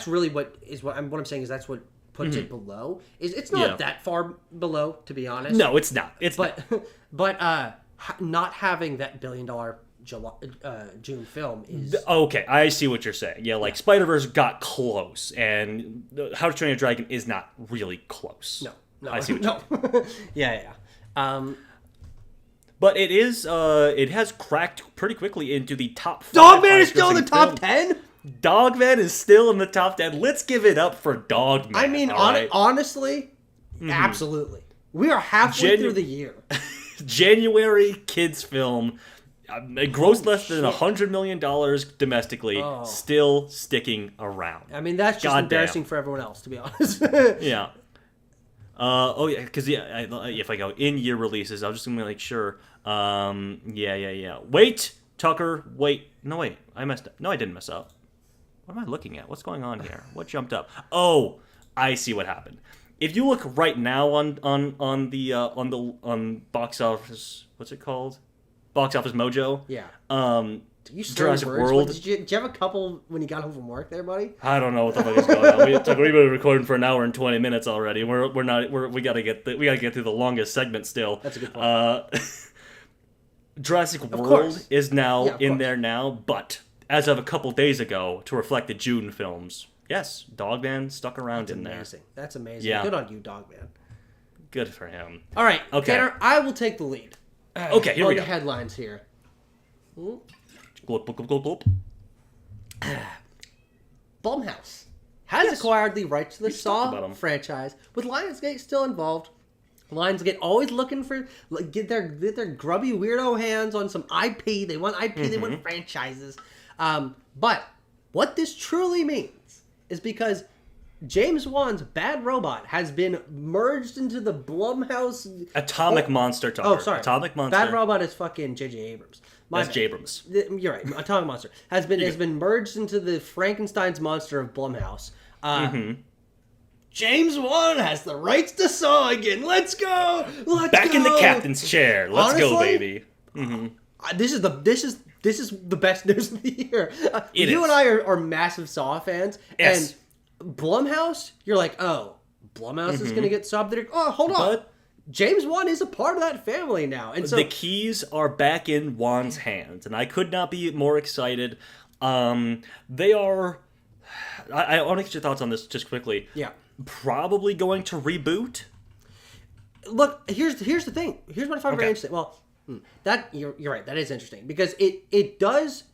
really what I'm saying is that's what puts it below. It's not that far below, to be honest. No, it's not. But not having that $1 billion June film is okay. I see what you're saying. Yeah, like Spider-Verse got close, and How to Train Your Dragon is not really close. No, I see what you're saying. Yeah. But it is. It has cracked pretty quickly into the top 5. Dogman is still in the top 10. Dogman is still in the top 10. Let's give it up for Dogman. I mean, honestly, absolutely. We are halfway through the year. January kids film. It grossed less than $100 million domestically, still sticking around. I mean, that's just embarrassing for everyone else, to be honest. Yeah. Because if I go in-year releases, I'm just gonna make sure. Wait, Tucker. Wait. No, wait. I messed up. No, I didn't mess up. What am I looking at? What's going on here? What jumped up? Oh, I see what happened. If you look right now on box office, what's it called? Box Office Mojo. Yeah. Jurassic World. Did you have a couple when you got home from work there, buddy? I don't know what the fuck is going on. We've been recording for an hour and 20 minutes already. We gotta get through the longest segment still. That's a good point. Jurassic World is now in there now, but as of a couple days ago, to reflect the June films, yes, Dogman stuck around in there. That's amazing. Yeah. Good on you, Dogman. Good for him. All right, okay. Tanner, I will take the lead. Okay, here we go. The headlines here. Glop, glop, glop, glop. Blumhouse has acquired the rights to the Saw franchise, with Lionsgate still involved. Lionsgate always looking for get their grubby weirdo hands on some IP. They want IP. They want franchises. But what this truly means is because James Wan's Bad Robot has been merged into the Blumhouse Atomic Monster. Tucker. Oh, sorry, Atomic Monster. Bad Robot is fucking J.J. Abrams. That's Jabrams. You're right. Atomic Monster has been merged into the Frankenstein's monster of Blumhouse. James Wan has the rights to Saw again. Let's go. Back in the captain's chair. Let's go, baby. This is the best news of the year. You and I are massive Saw fans, and Blumhouse. You're like, oh, Blumhouse is going to get subbed. Oh, hold on. James Wan is a part of that family now. And so the keys are back in Wan's hands, and I could not be more excited. They are I want to get your thoughts on this just quickly. Yeah. Probably going to reboot. Look, here's the thing. Here's what I find very interesting. Well, that you're right. That is interesting because it does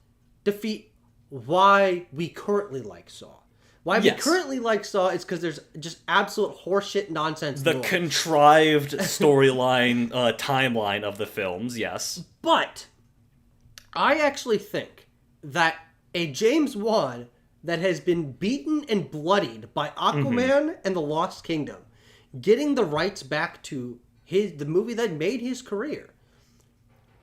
defeat why we currently like Saw. Why we currently like Saw is because there's just absolute horseshit nonsense. The contrived storyline timeline of the films, yes. But I actually think that a James Wan that has been beaten and bloodied by Aquaman and the Lost Kingdom, getting the rights back to the movie that made his career.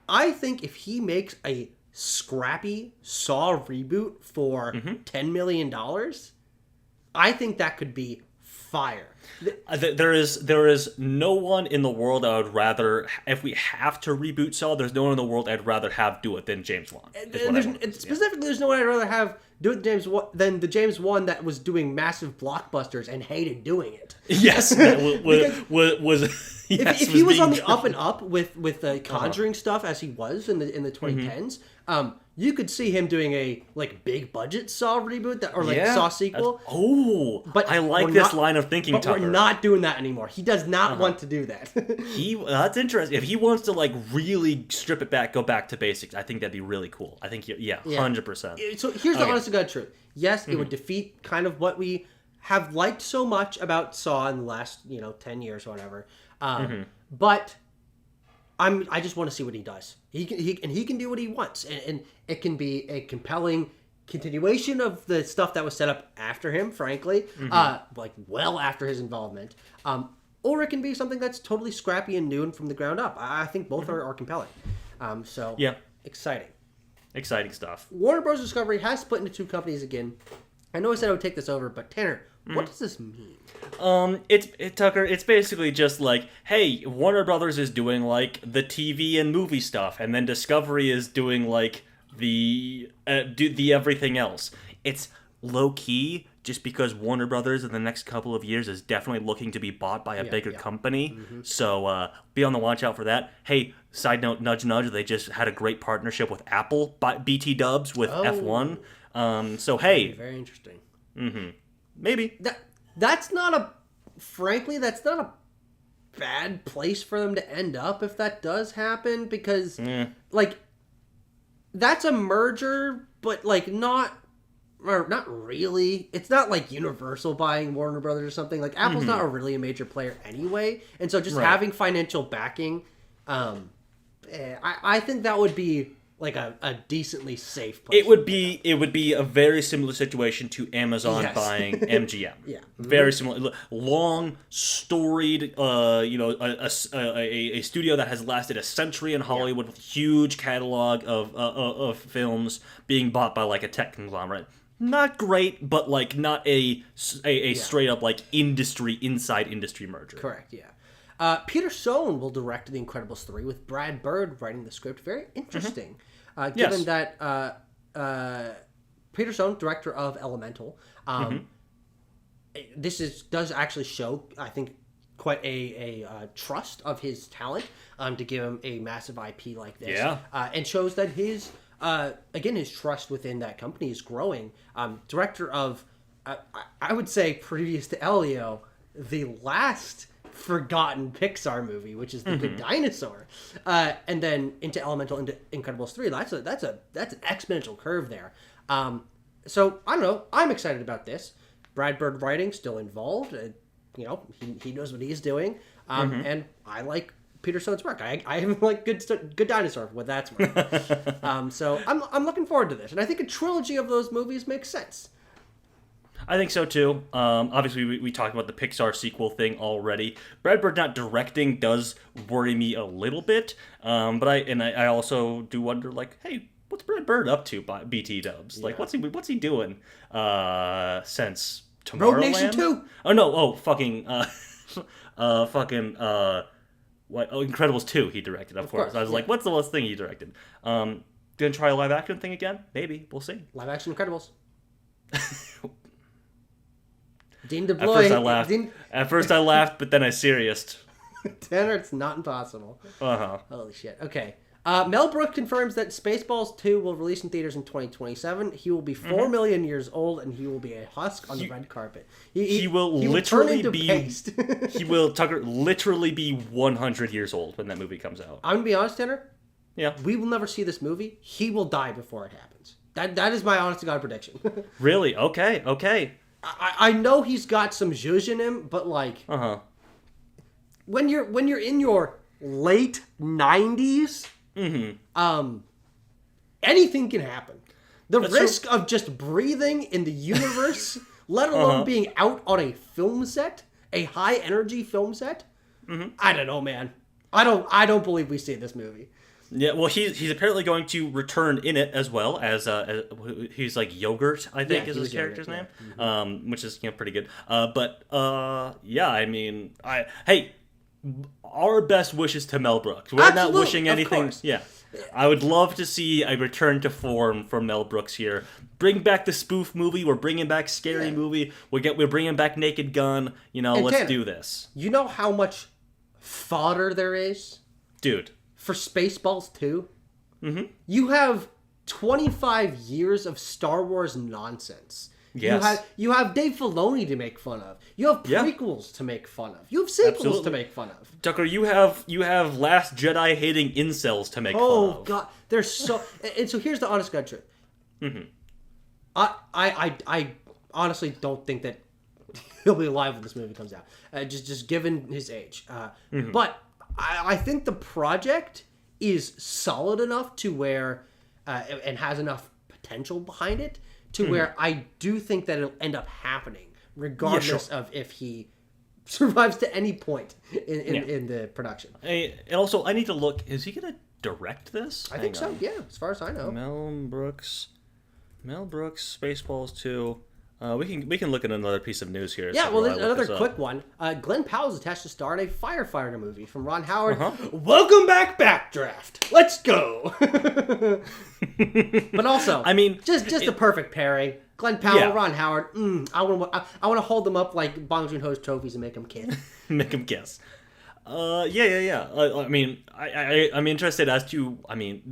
I think if he makes a scrappy Saw reboot for $10 million, I think that could be fire. There is no one in the world I would rather, if we have to reboot Saw, there's no one in the world I'd rather have do it than James Wan. Specifically, there's no one I'd rather have do it than the James Wan that was doing massive blockbusters and hated doing it. Yes, if he was on the up and up with the Conjuring stuff as he was in the 2010s, you could see him doing a big budget Saw reboot Saw sequel. But I like this line of thinking. But we're not doing that anymore. He does not want to do that. That's interesting. If he wants to really strip it back, go back to basics, I think that'd be really cool. I think 100%. So here's the honest to God truth. Yes, it would defeat kind of what we have liked so much about Saw in the last 10 years or whatever. But I just want to see what he does. He can do what he wants, and it can be a compelling continuation of the stuff that was set up after him, frankly, well after his involvement. Or it can be something that's totally scrappy and new and from the ground up. I think both are compelling. Exciting stuff. Warner Bros. Discovery has split into two companies again. I know I said I would take this over, but Tanner, what does this mean? Tucker, it's basically just hey, Warner Brothers is doing the TV and movie stuff, and then Discovery is doing the everything else. It's low key just because Warner Brothers in the next couple of years is definitely looking to be bought by a bigger company. So be on the watch out for that. Hey, side note, nudge nudge, they just had a great partnership with Apple, BT Dubs with F1. So hey, very interesting. Maybe that's not a bad place for them to end up if that does happen, because that's a merger, but not really. It's not like Universal buying Warner Brothers or something. Apple's not really a major player anyway, and so just having financial backing, I think that would be a decently safe place. It would be a very similar situation to Amazon buying MGM. Very similar. Long, storied, a studio that has lasted a century in Hollywood with a huge catalog of films being bought by a tech conglomerate. Not great, but not a straight up inside industry merger. Correct. Yeah. Peter Sohn will direct The Incredibles 3 with Brad Bird writing the script. Very interesting, given that Peter Sohn, director of Elemental, does actually show, I think, quite a trust of his talent to give him a massive IP like this, and shows that his trust within that company is growing. Director of, I would say, previous to Elio, the last forgotten Pixar movie, which is The Good Dinosaur, and then into Elemental, into Incredibles 3. That's an exponential curve there. So I don't know. I'm excited about this. Brad Bird writing still involved. He knows what he's doing, and I like Peter Sohn's work. I even like Good Dinosaur, what that's worth. So I'm looking forward to this, and I think a trilogy of those movies makes sense. I think so too. Obviously, we talked about the Pixar sequel thing already. Brad Bird not directing does worry me a little bit, but I also do wonder, hey, what's Brad Bird up to by BT Dubs? What's he doing since Tomorrowland? Road Nation 2. Oh no! Oh fucking what? Oh, Incredibles 2 he directed, of course. I was what's the last thing he directed? Gonna try a live action thing again? Maybe. We'll see. Live action Incredibles. Dean DeBlois. At first I laughed, but then I serioused. Tanner, it's not impossible. Uh-huh. Holy shit. Okay. Mel Brooks confirms that Spaceballs 2 will release in theaters in 2027. He will be 4 million years old, and he will be a husk on the red carpet. He will literally be... he will, Tucker, literally be 100 years old when that movie comes out. I'm going to be honest, Tanner. Yeah. We will never see this movie. He will die before it happens. That is my honest to God prediction. Really? Okay. I know he's got some zhuzh in him, but like... Uh-huh. When you're in your late 90s... Mm-hmm. Anything can happen. That's risk of just breathing in the universe, let alone being out on a film set, a high energy film set. Mm-hmm. I don't know, man. I don't believe we see this movie. Yeah, well, he's apparently going to return in it as well as he's like Yogurt, I think is his character's name, which is pretty good. Yeah, I mean, our best wishes to Mel Brooks. We're not wishing anything. Yeah, I would love to see a return to form from Mel Brooks here. Bring back the spoof movie. We're bringing back Scary Movie. We're bringing back Naked Gun. Let's Tanner, do this. You know how much fodder there is, dude, for Spaceballs 2? Mm-hmm. You have 25 years of Star Wars nonsense. Yes. You have Dave Filoni to make fun of. You have prequels to make fun of. You have sequels to make fun of. Tucker, you have Last Jedi hating incels to make fun of. Oh God, there's so and so. Here's the honest God truth. Mm-hmm. I honestly don't think that he'll be alive when this movie comes out. Just given his age. But I think the project is solid enough to where and has enough potential behind it. To where I do think that it'll end up happening, regardless of if he survives to any point in the production. And also, I need to look. Is he going to direct this? I think so. Yeah, as far as I know. Mel Brooks, Spaceballs 2. We can look at another piece of news here. Yeah, well, another quick one. Glenn Powell's attached to star in a firefighter movie from Ron Howard. Welcome back, Backdraft. Let's go. But also, I mean, just the perfect pairing. Glenn Powell, Ron Howard. I want to hold them up like Bong Joon-ho's trophies and make them kiss. Make them kiss. Yeah. I mean, I'm interested as to. I mean,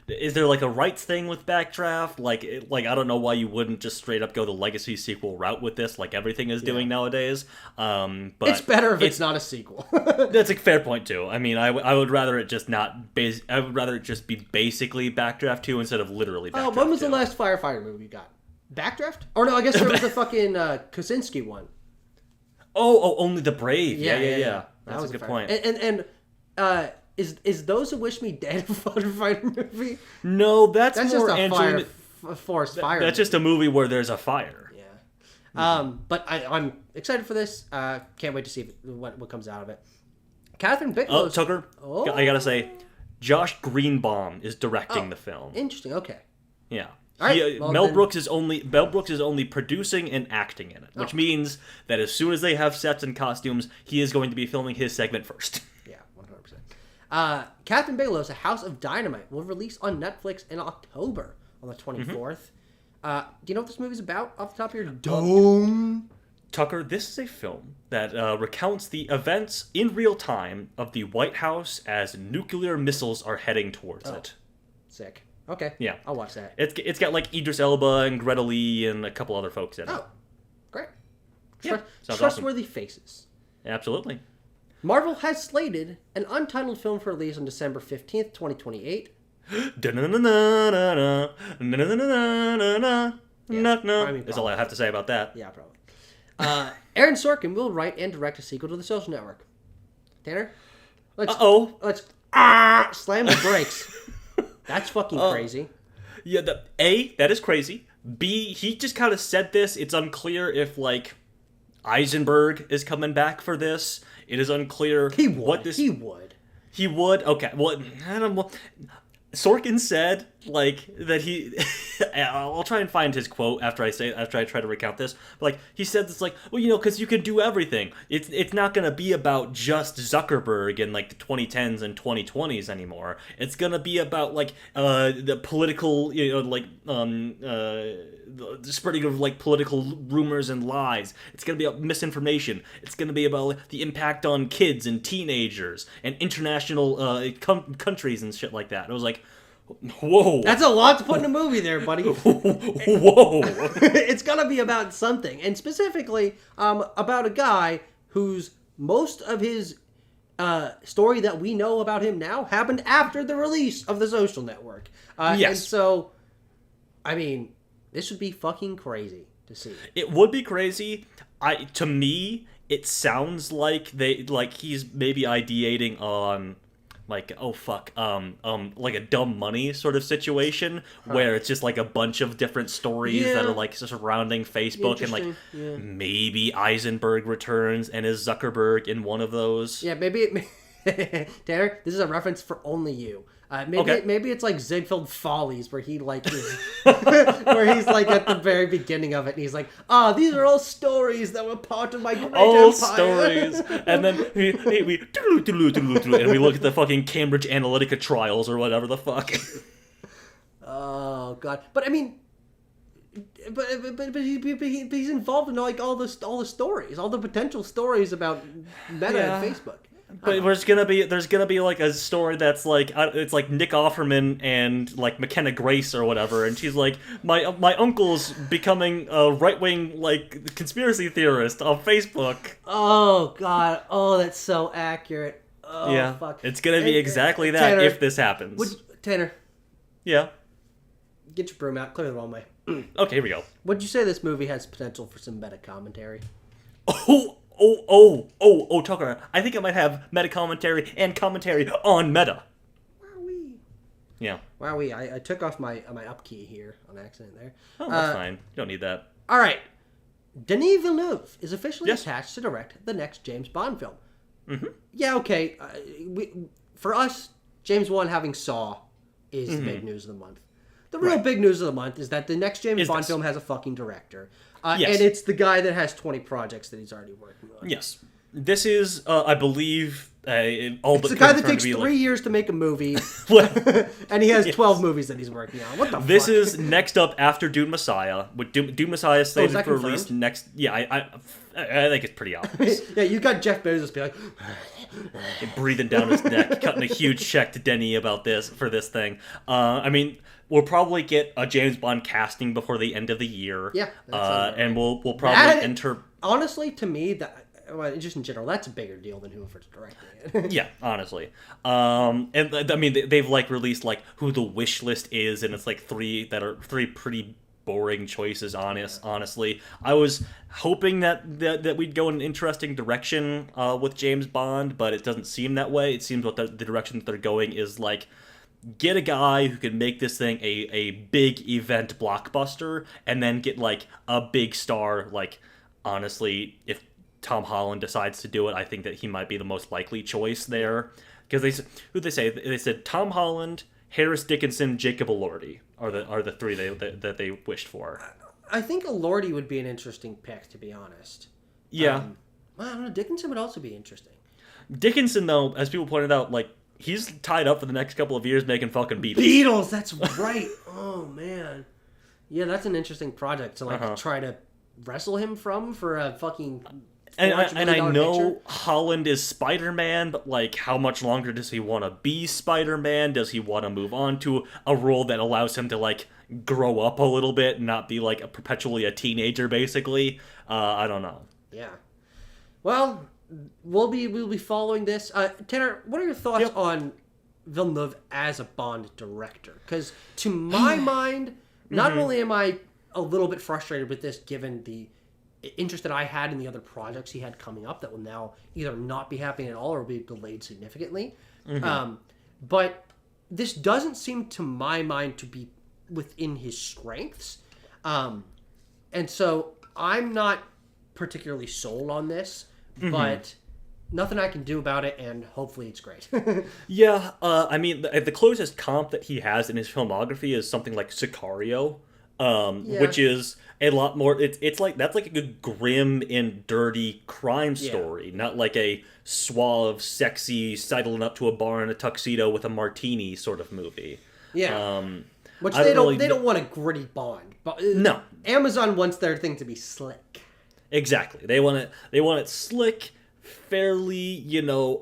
is there like a rights thing with Backdraft? Like I don't know why you wouldn't just straight up go the legacy sequel route with this, like everything is doing nowadays. But it's better if it's not a sequel. That's a fair point too. I mean, I would rather it just I would rather it just be basically Backdraft 2 instead of literally Backdraft 2. When was the last firefighter movie you got? Backdraft? Or no, I guess there was the fucking Kosinski one. Oh, Only the Brave. Yeah. That's a good point. And Is Those Who Wish Me Dead a firefighter movie? No, that's more just a forest fire. That's just a movie where there's a fire. Yeah. But I'm excited for this. Can't wait to see what comes out of it. Catherine Bigelow. Tucker. I gotta say, Josh Greenbaum is directing the film. Interesting. Okay. Yeah. All right, Mel Brooks is only producing and acting in it, which means that as soon as they have sets and costumes, he is going to be filming his segment first. Yeah, 100%. Catherine Bigelow's A House of Dynamite will release on Netflix in October on the 24th. Do you know what this movie's about off the top of your dome? Tucker, this is a film that recounts the events in real time of the White House as nuclear missiles are heading towards it. Sick. Okay. Yeah. I'll watch that. It's got like Idris Elba and Greta Lee and a couple other folks in it. Oh, great. Yeah, trustworthy faces. Absolutely. Marvel has slated an untitled film for release on December 15th, 2028. That's all I have to say about that. Yeah, probably. Aaron Sorkin will write and direct a sequel to The Social Network. Tanner? Let's slam the brakes. That's fucking crazy. Yeah, that is crazy. B, he just kind of said this. It's unclear if, like, Eisenberg is coming back for this. It is unclear what this... He would. He would? Okay. Well, I don't know. Sorkin said like that he I'll try and find his quote after I try to recount this, but like he said this, like, well, because you can do everything. It's not gonna be about just Zuckerberg in like the 2010s and 2020s anymore. It's gonna be about like the political, the spreading of like political rumors and lies. It's gonna be about misinformation. It's gonna be about like, the impact on kids and teenagers and international countries and shit like that. And I was like, whoa. That's a lot to put in a movie there, buddy. Whoa. It's gonna be about something. And specifically, about a guy whose most of his story that we know about him now happened after the release of The Social Network. Yes. And so, I mean, this would be fucking crazy to see. It would be crazy. To me, it sounds like he's maybe ideating on like, oh fuck, like a Dumb Money sort of situation where it's just like a bunch of different stories that are like surrounding Facebook, and like maybe Eisenberg returns and is Zuckerberg in one of those. Yeah, maybe Tanner, this is a reference for only you. Maybe it's like Ziegfeld Follies, where he like is, where he's like at the very beginning of it, and he's like, these are all stories that were part of my great empire. Stories, and then we and we look at the fucking Cambridge Analytica trials or whatever the fuck. Oh god, but I mean, but he's involved in like all the stories, all the potential stories about Meta and Facebook. But there's gonna be like a story that's like it's like Nick Offerman and like McKenna Grace or whatever, and she's like, my uncle's becoming a right-wing like conspiracy theorist on Facebook. Oh god, that's so accurate. Oh yeah, fuck, it's gonna be exactly that. Tanner, if this happens. Tanner, yeah, get your broom out, clear the runway. Okay, here we go. Would you say this movie has potential for some meta commentary? Oh, Tucker, I think I might have meta commentary and commentary on meta. Wowee. Yeah. Wowee, I took off my up key here on accident there. Oh, that's fine. You don't need that. All right. Denis Villeneuve is officially attached to direct the next James Bond film. Mm-hmm. Yeah, okay. For us, James Wan having Saw is the big news of the month. The real big news of the month is that the next James Bond film has a fucking director. And it's the guy that has 20 projects that he's already working on. Yes. This is, I believe, it's the guy that takes 3 years to make a movie, and he has 12 movies that he's working on. What the fuck? This is next up after Dune Messiah. With Dune Messiah slated for release next... Yeah, I think it's pretty obvious. Yeah, you got Jeff Bezos be like... breathing down his neck, cutting a huge check to Denny about this, for this thing. I mean... We'll probably get a James Bond casting before the end of the year. Yeah. And we'll probably enter... Honestly, to me, just in general, that's a bigger deal than whoever's directing it. Yeah, honestly. And I mean, they've like released like who the wish list is, and it's like three pretty boring choices, honestly. I was hoping that we'd go in an interesting direction with James Bond, but it doesn't seem that way. It seems what the direction that they're going is like... Get a guy who can make this thing a big event blockbuster, and then get like a big star. Like, honestly, if Tom Holland decides to do it, I think that he might be the most likely choice there. Because they said Tom Holland, Harris Dickinson, Jacob Elordi are the three that they wished for. I think Elordi would be an interesting pick, to be honest. Yeah. I don't know. Dickinson would also be interesting. Dickinson, though, as people pointed out, like. He's tied up for the next couple of years making fucking Beatles. Beatles, that's right. Oh, man. Yeah, that's an interesting project to try to wrestle him for a fucking... And I know picture. Holland is Spider-Man, but like, how much longer does he want to be Spider-Man? Does he want to move on to a role that allows him to like grow up a little bit and not be like perpetually a teenager, basically? I don't know. Yeah. Well... We'll be following this. Tanner, what are your thoughts on Villeneuve as a Bond director? Because to my mind, not only am I a little bit frustrated with this, given the interest that I had in the other projects he had coming up that will now either not be happening at all or be delayed significantly, but this doesn't seem, to my mind, to be within his strengths, and so I'm not particularly sold on this. But nothing I can do about it, and hopefully it's great. Yeah, I mean, the closest comp that he has in his filmography is something like Sicario, which is a lot more. It's like that's like a grim and dirty crime story, not like a suave, sexy, sidling up to a bar in a tuxedo with a martini sort of movie. Yeah, which they don't want a gritty Bond. But, no, Amazon wants their thing to be slick. Exactly, they want it slick, fairly,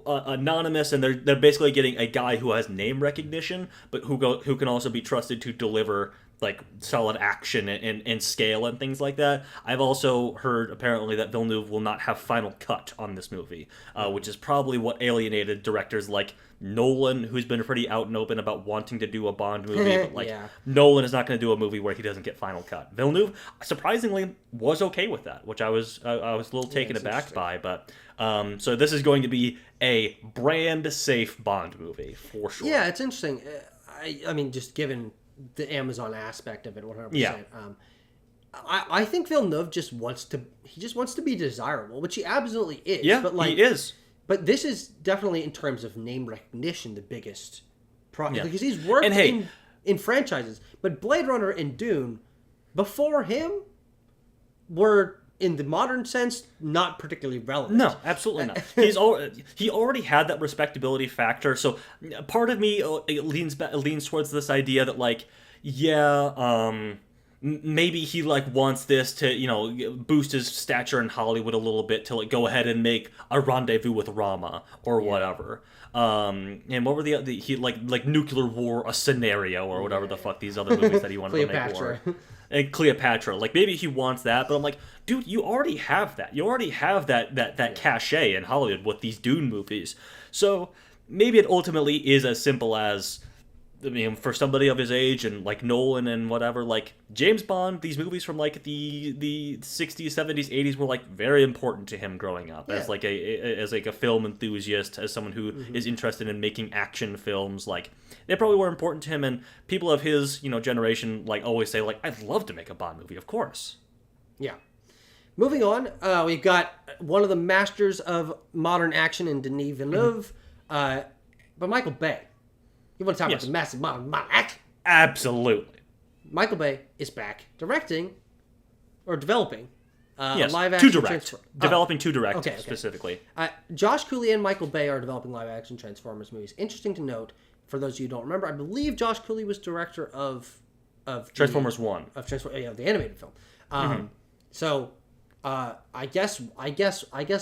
anonymous, and they're basically getting a guy who has name recognition, but who can also be trusted to deliver like solid action and scale and things like that. I've also heard apparently that Villeneuve will not have final cut on this movie, which is probably what alienated directors like Nolan, who's been pretty out and open about wanting to do a Bond movie, but Nolan is not going to do a movie where he doesn't get final cut. Villeneuve surprisingly was okay with that, which I was a little taken aback by. But so this is going to be a brand safe Bond movie for sure. Yeah, it's interesting. I mean, just given the Amazon aspect of it, 100%. Yeah. I think Villeneuve just wants to be desirable, which he absolutely is. Yeah, but he is. But this is definitely, in terms of name recognition, the biggest problem. Because he's worked in franchises. But Blade Runner and Dune, before him, were, in the modern sense, not particularly relevant. No, absolutely not. He already had that respectability factor. So part of me leans towards this idea that, like, maybe he like wants this to boost his stature in Hollywood a little bit to like go ahead and make a Rendezvous with Rama or whatever. And what were he like Nuclear War, a Scenario, or whatever the fuck these other movies that he wanted to make were. And Cleopatra, like maybe he wants that, but I'm like, dude, you already have that. You already have that cachet in Hollywood with these Dune movies. So maybe it ultimately is as simple as, I mean, for somebody of his age and like Nolan and whatever, like James Bond, these movies from like the 60s, 70s, 80s were like very important to him growing up as like a film enthusiast, as someone who is interested in making action films. Like they probably were important to him, and people of his generation like always say like, I'd love to make a Bond movie, of course. Yeah. Moving on, we've got one of the masters of modern action in Denis Villeneuve, but Michael Bay. You want to talk about the massive modern action? Absolutely. Michael Bay is back directing or developing live action. Developing to direct specifically. Josh Cooley and Michael Bay are developing live action Transformers movies. Interesting to note, for those of you who don't remember, I believe Josh Cooley was director of Transformers 1. The animated film. So I guess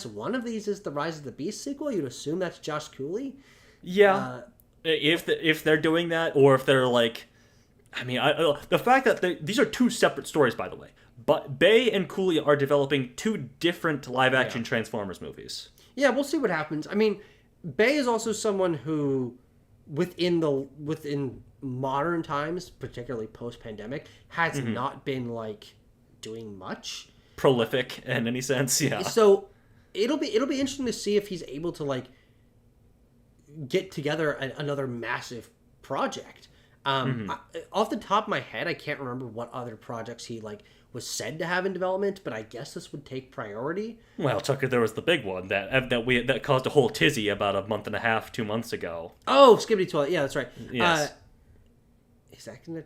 one of these is the Rise of the Beast sequel. You'd assume that's Josh Cooley. Yeah. If they're doing that, or if they're like, I mean, the fact that these are two separate stories, by the way. But Bay and Cooley are developing two different live-action Transformers movies. Yeah, we'll see what happens. I mean, Bay is also someone who, within modern times, particularly post-pandemic, has not been like doing much prolific in any sense. Yeah. So it'll be interesting to see if he's able to like get together another massive project. Off the top of my head, I can't remember what other projects he like was said to have in development, but I guess this would take priority. Well, Tucker, there was the big one that caused a whole tizzy about a month and a half, 2 months ago. Oh, Skibbity Toilet. Yeah, that's right. Yes. Is that gonna?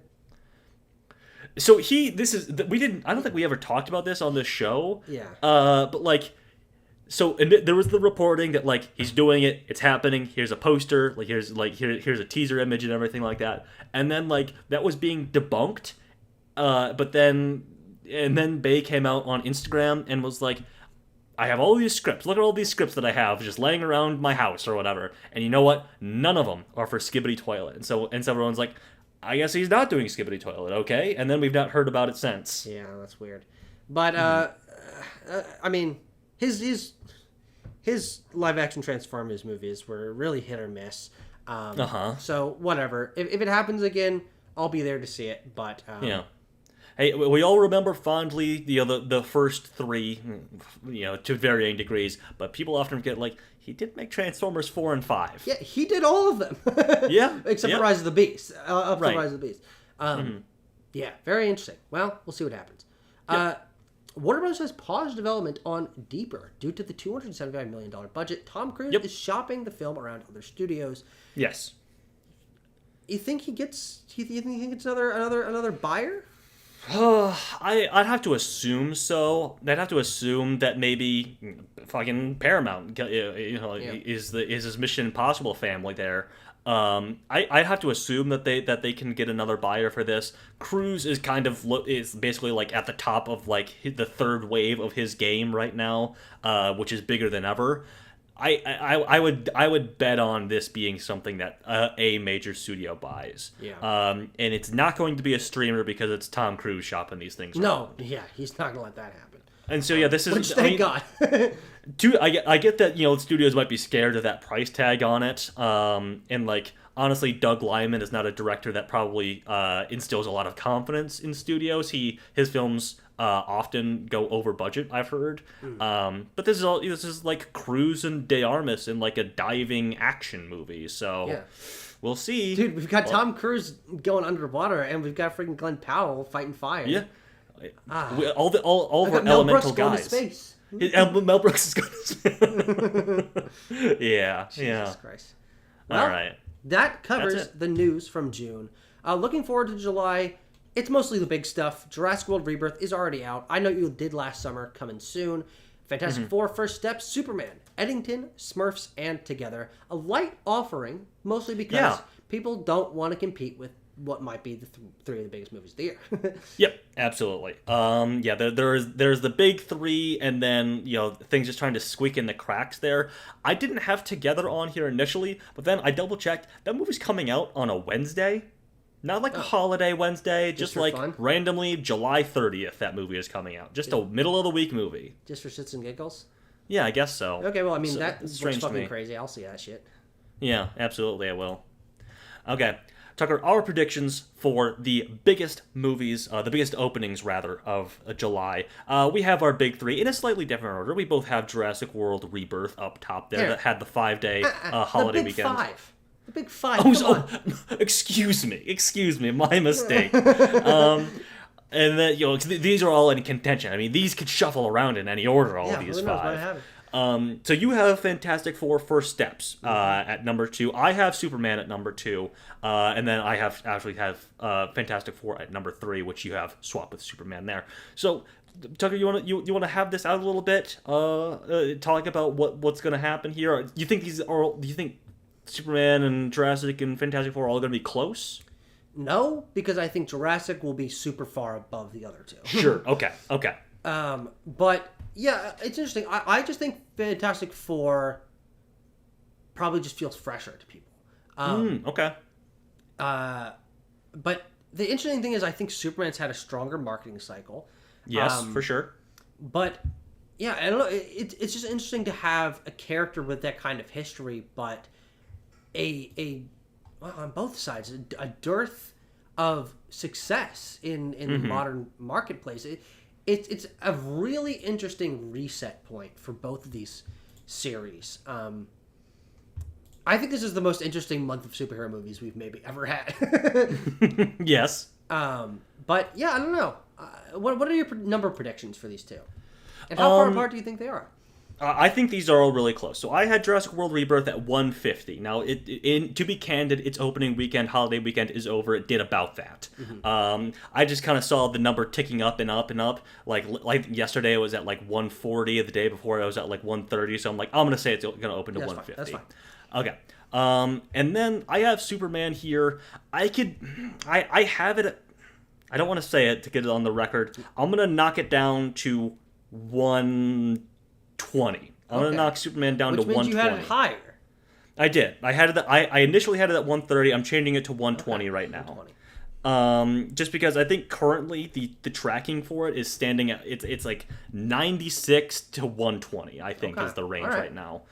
So I don't think we ever talked about this on this show. Yeah. But like. So there was the reporting that like he's doing it, it's happening. Here's a poster, here's a teaser image and everything like that. And then like that was being debunked. But then Bay came out on Instagram and was like, I have all these scripts. Look at all these scripts that I have just laying around my house or whatever. And you know what? None of them are for Skibbity Toilet. And so everyone's like, I guess he's not doing Skibbity Toilet, okay? And then we've not heard about it since. Yeah, that's weird. But I mean, his live action Transformers movies were really hit or miss. So whatever. If it happens again, I'll be there to see it. But yeah. Hey, we all remember fondly the first three, to varying degrees. But people often forget like he did make Transformers 4 and 5. Yeah, he did all of them. Yeah, except for Rise of the Beast. Rise of the Beast. Yeah, very interesting. Well, we'll see what happens. Warner Bros. Has paused development on Deeper due to the $275 million budget. Tom Cruise is shopping the film around other studios. Yes. You think he gets? You think he gets another buyer? I'd have to assume so. I'd have to assume that maybe fucking Paramount, is his Mission Impossible family there. I'd have to assume that they can get another buyer for this. Cruise is is basically like at the top of like the third wave of his game right now, which is bigger than ever. I would bet on this being something that a major studio buys. Yeah. And it's not going to be a streamer because it's Tom Cruise shopping these things. No. Yeah, he's not gonna let that happen. And so yeah, this is which thank God. I get that studios might be scared of that price tag on it. And like honestly, Doug Liman is not a director that probably instills a lot of confidence in studios. His films often go over budget, I've heard. But this is like Cruise and De Armas in like a diving action movie. So yeah. We'll see. Dude, we've got Tom Cruise going underwater, and we've got freaking Glenn Powell fighting fire. Yeah. All of our elemental guys. Going to space. Mel Brooks is going to space. Yeah. Jesus Christ. Well, all right. That covers the news from June. Looking forward to July. It's mostly the big stuff. Jurassic World Rebirth is already out. I Know You Did Last Summer, coming soon. Fantastic Four, First Steps, Superman, Eddington, Smurfs, and Together. A light offering, mostly because people don't want to compete with what might be the three of the biggest movies of the year. Yep, absolutely. There's the big three, and then things just trying to squeak in the cracks there. I didn't have Together on here initially, but then I double checked. That movie's coming out on a Wednesday. Not like a holiday Wednesday, just like fun. Randomly July 30th that movie is coming out. Just a middle of the week movie. Just for shits and giggles? Yeah, I guess so. Okay, well, I mean, that's fucking crazy. I'll see that shit. Yeah, absolutely I will. Okay, Tucker, our predictions for the biggest movies, the biggest openings, rather, of July. We have our big three in a slightly different order. We both have Jurassic World Rebirth up top there that had the 5-day holiday weekend. The big five. Excuse me, my mistake. And then these are all in contention. I mean, these could shuffle around in any order. All of these five. So you have Fantastic Four: First Steps at number 2. I have Superman at number 2, and then I have Fantastic Four at number 3, which you have swapped with Superman there. So Tucker, you want to have this out a little bit? Talk about what's going to happen here. Do you think Superman and Jurassic and Fantastic Four are all going to be close? No, because I think Jurassic will be super far above the other two. Sure. Okay. But yeah, it's interesting. I just think Fantastic Four probably just feels fresher to people. Okay. But the interesting thing is, I think Superman's had a stronger marketing cycle. Yes, for sure. But yeah, I don't know. It's just interesting to have a character with that kind of history, but on both sides, a dearth of success in the modern marketplace. It's a really interesting reset point for both of these series. I think this is the most interesting month of superhero movies we've maybe ever had. Yes. But yeah, I don't know. What are your number predictions for these two? And how far apart do you think they are? I think these are all really close. So I had Jurassic World Rebirth at 150. Now, to be candid, its opening weekend, holiday weekend, is over. It did about that. I just kind of saw the number ticking up and up and up. Like yesterday, it was at like 140. The day before, it was at like 130. So I'm like, I'm going to say it's going to open to 150. That's fine. Okay. And then I have Superman here. I have it. I don't want to say it to get it on the record. I'm going to knock it down to 120. I'm going to knock Superman down to 120. Which means you had it higher. I did. I initially had it at 130. I'm changing it to 120 right now. 120. Just because I think currently the tracking for it is standing at it's like 96 to 120. I think is the range right now.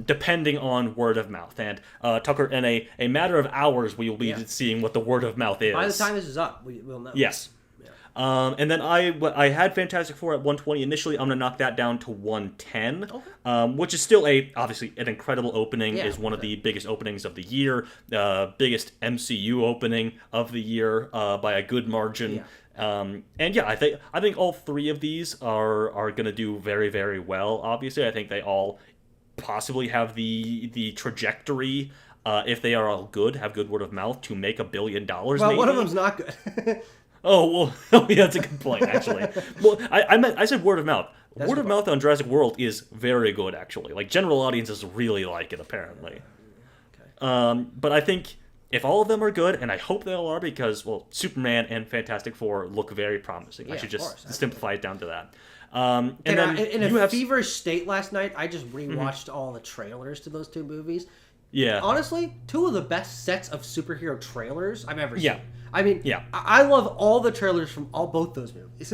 Depending on word of mouth. And Tucker, in a matter of hours, we will be seeing what the word of mouth is. By the time this is up, we'll know. Yes. And then I had Fantastic Four at 120 initially. I'm going to knock that down to 110, which is still obviously an incredible opening. Is one of the biggest openings of the year, biggest MCU opening of the year by a good margin. And yeah, I think all three of these are gonna do very, very well. Obviously, I think they all possibly have the trajectory, if they are all good, have good word of mouth, to make $1 billion. Well, maybe. one of them's not good. Oh well, yeah, that's a good point actually. Well, I said word of mouth. Word of mouth on Jurassic World is very good actually. Like general audiences really like it apparently. Okay. But I think if all of them are good, and I hope they all are, because well, Superman and Fantastic Four look very promising. I should just simplify it down to that. And then in a feverish state last night, I just rewatched all the trailers to those two movies. Yeah. Honestly, two of the best sets of superhero trailers I've ever seen. Yeah. I mean, I love all the trailers from both those movies.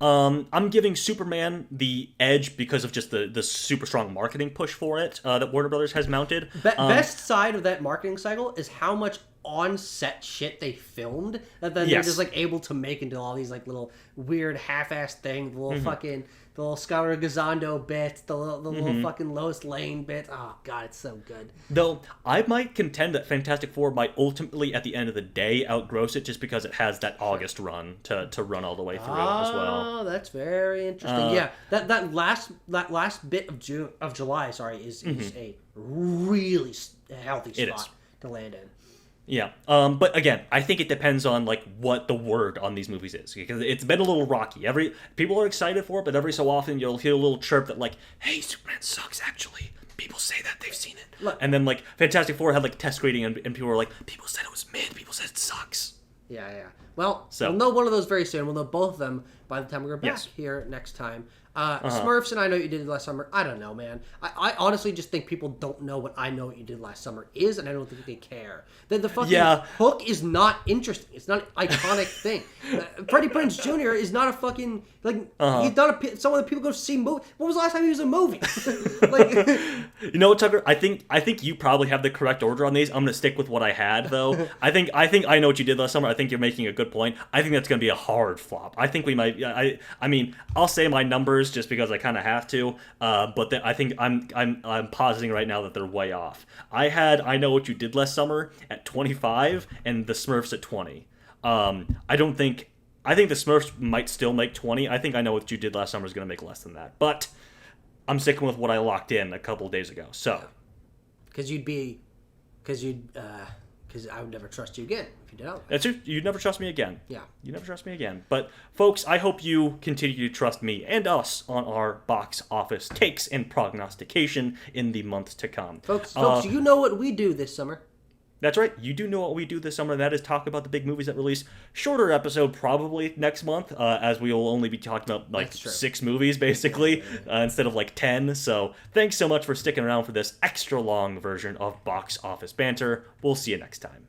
I'm giving Superman the edge because of just the super strong marketing push for it that Warner Brothers has mounted. Best side of that marketing cycle is how much on-set shit they filmed that then they're just like able to make into all these like little weird half-assed things, the little fucking the little Scout Gazando bits, the little fucking Lois Lane bits. Oh god, it's so good. Though I might contend that Fantastic Four might ultimately at the end of the day outgross it, just because it has that August run to run all the way through as well. Oh, that's very interesting. Yeah, that last bit of July, is a really healthy spot to land in. Yeah, but again, I think it depends on like what the word on these movies is, because it's been a little rocky. People are excited for it, but every so often you'll hear a little chirp that like, "Hey, Superman sucks." Actually, people say that they've seen it, and then like Fantastic Four had like test rating, and people were like, "People said it was mid. People said it sucks." Yeah. Well, we'll know one of those very soon. We'll know both of them by the time we're back here next time. Smurfs and I Know What You Did Last Summer. I don't know, man. I honestly just think people don't know what I Know What You Did Last Summer is, and I don't think they care. The fucking hook is not interesting. It's not an iconic thing. Freddie Prinze Jr. is not a fucking he's not someone that people go see movie. When was the last time he was in a movie? You know what, Tucker? I think you probably have the correct order on these. I'm gonna stick with what I had though. I think I Know What You Did Last Summer. I think you're making a good point. I think that's gonna be a hard flop. I think we might. I mean, I'll say my numbers just because I kind of have to, but I think I'm positing right now that they're way off. I had I Know What You Did Last Summer at 25 and the Smurfs at 20. I think the Smurfs might still make 20. I think I Know What You Did Last Summer is going to make less than that, but I'm sticking with what I locked in a couple days ago. So, because I would never trust you again if you did that. That's true. You'd never trust me again. Yeah. You never trust me again. But, folks, I hope you continue to trust me and us on our box office takes and prognostication in the months to come. Folks, you know what we do this summer. That's right. You do know what we do this summer, and that is talk about the big movies that release. Shorter episode probably next month, as we will only be talking about 6 movies, basically, instead of 10. So thanks so much for sticking around for this extra long version of Box Office Banter. We'll see you next time.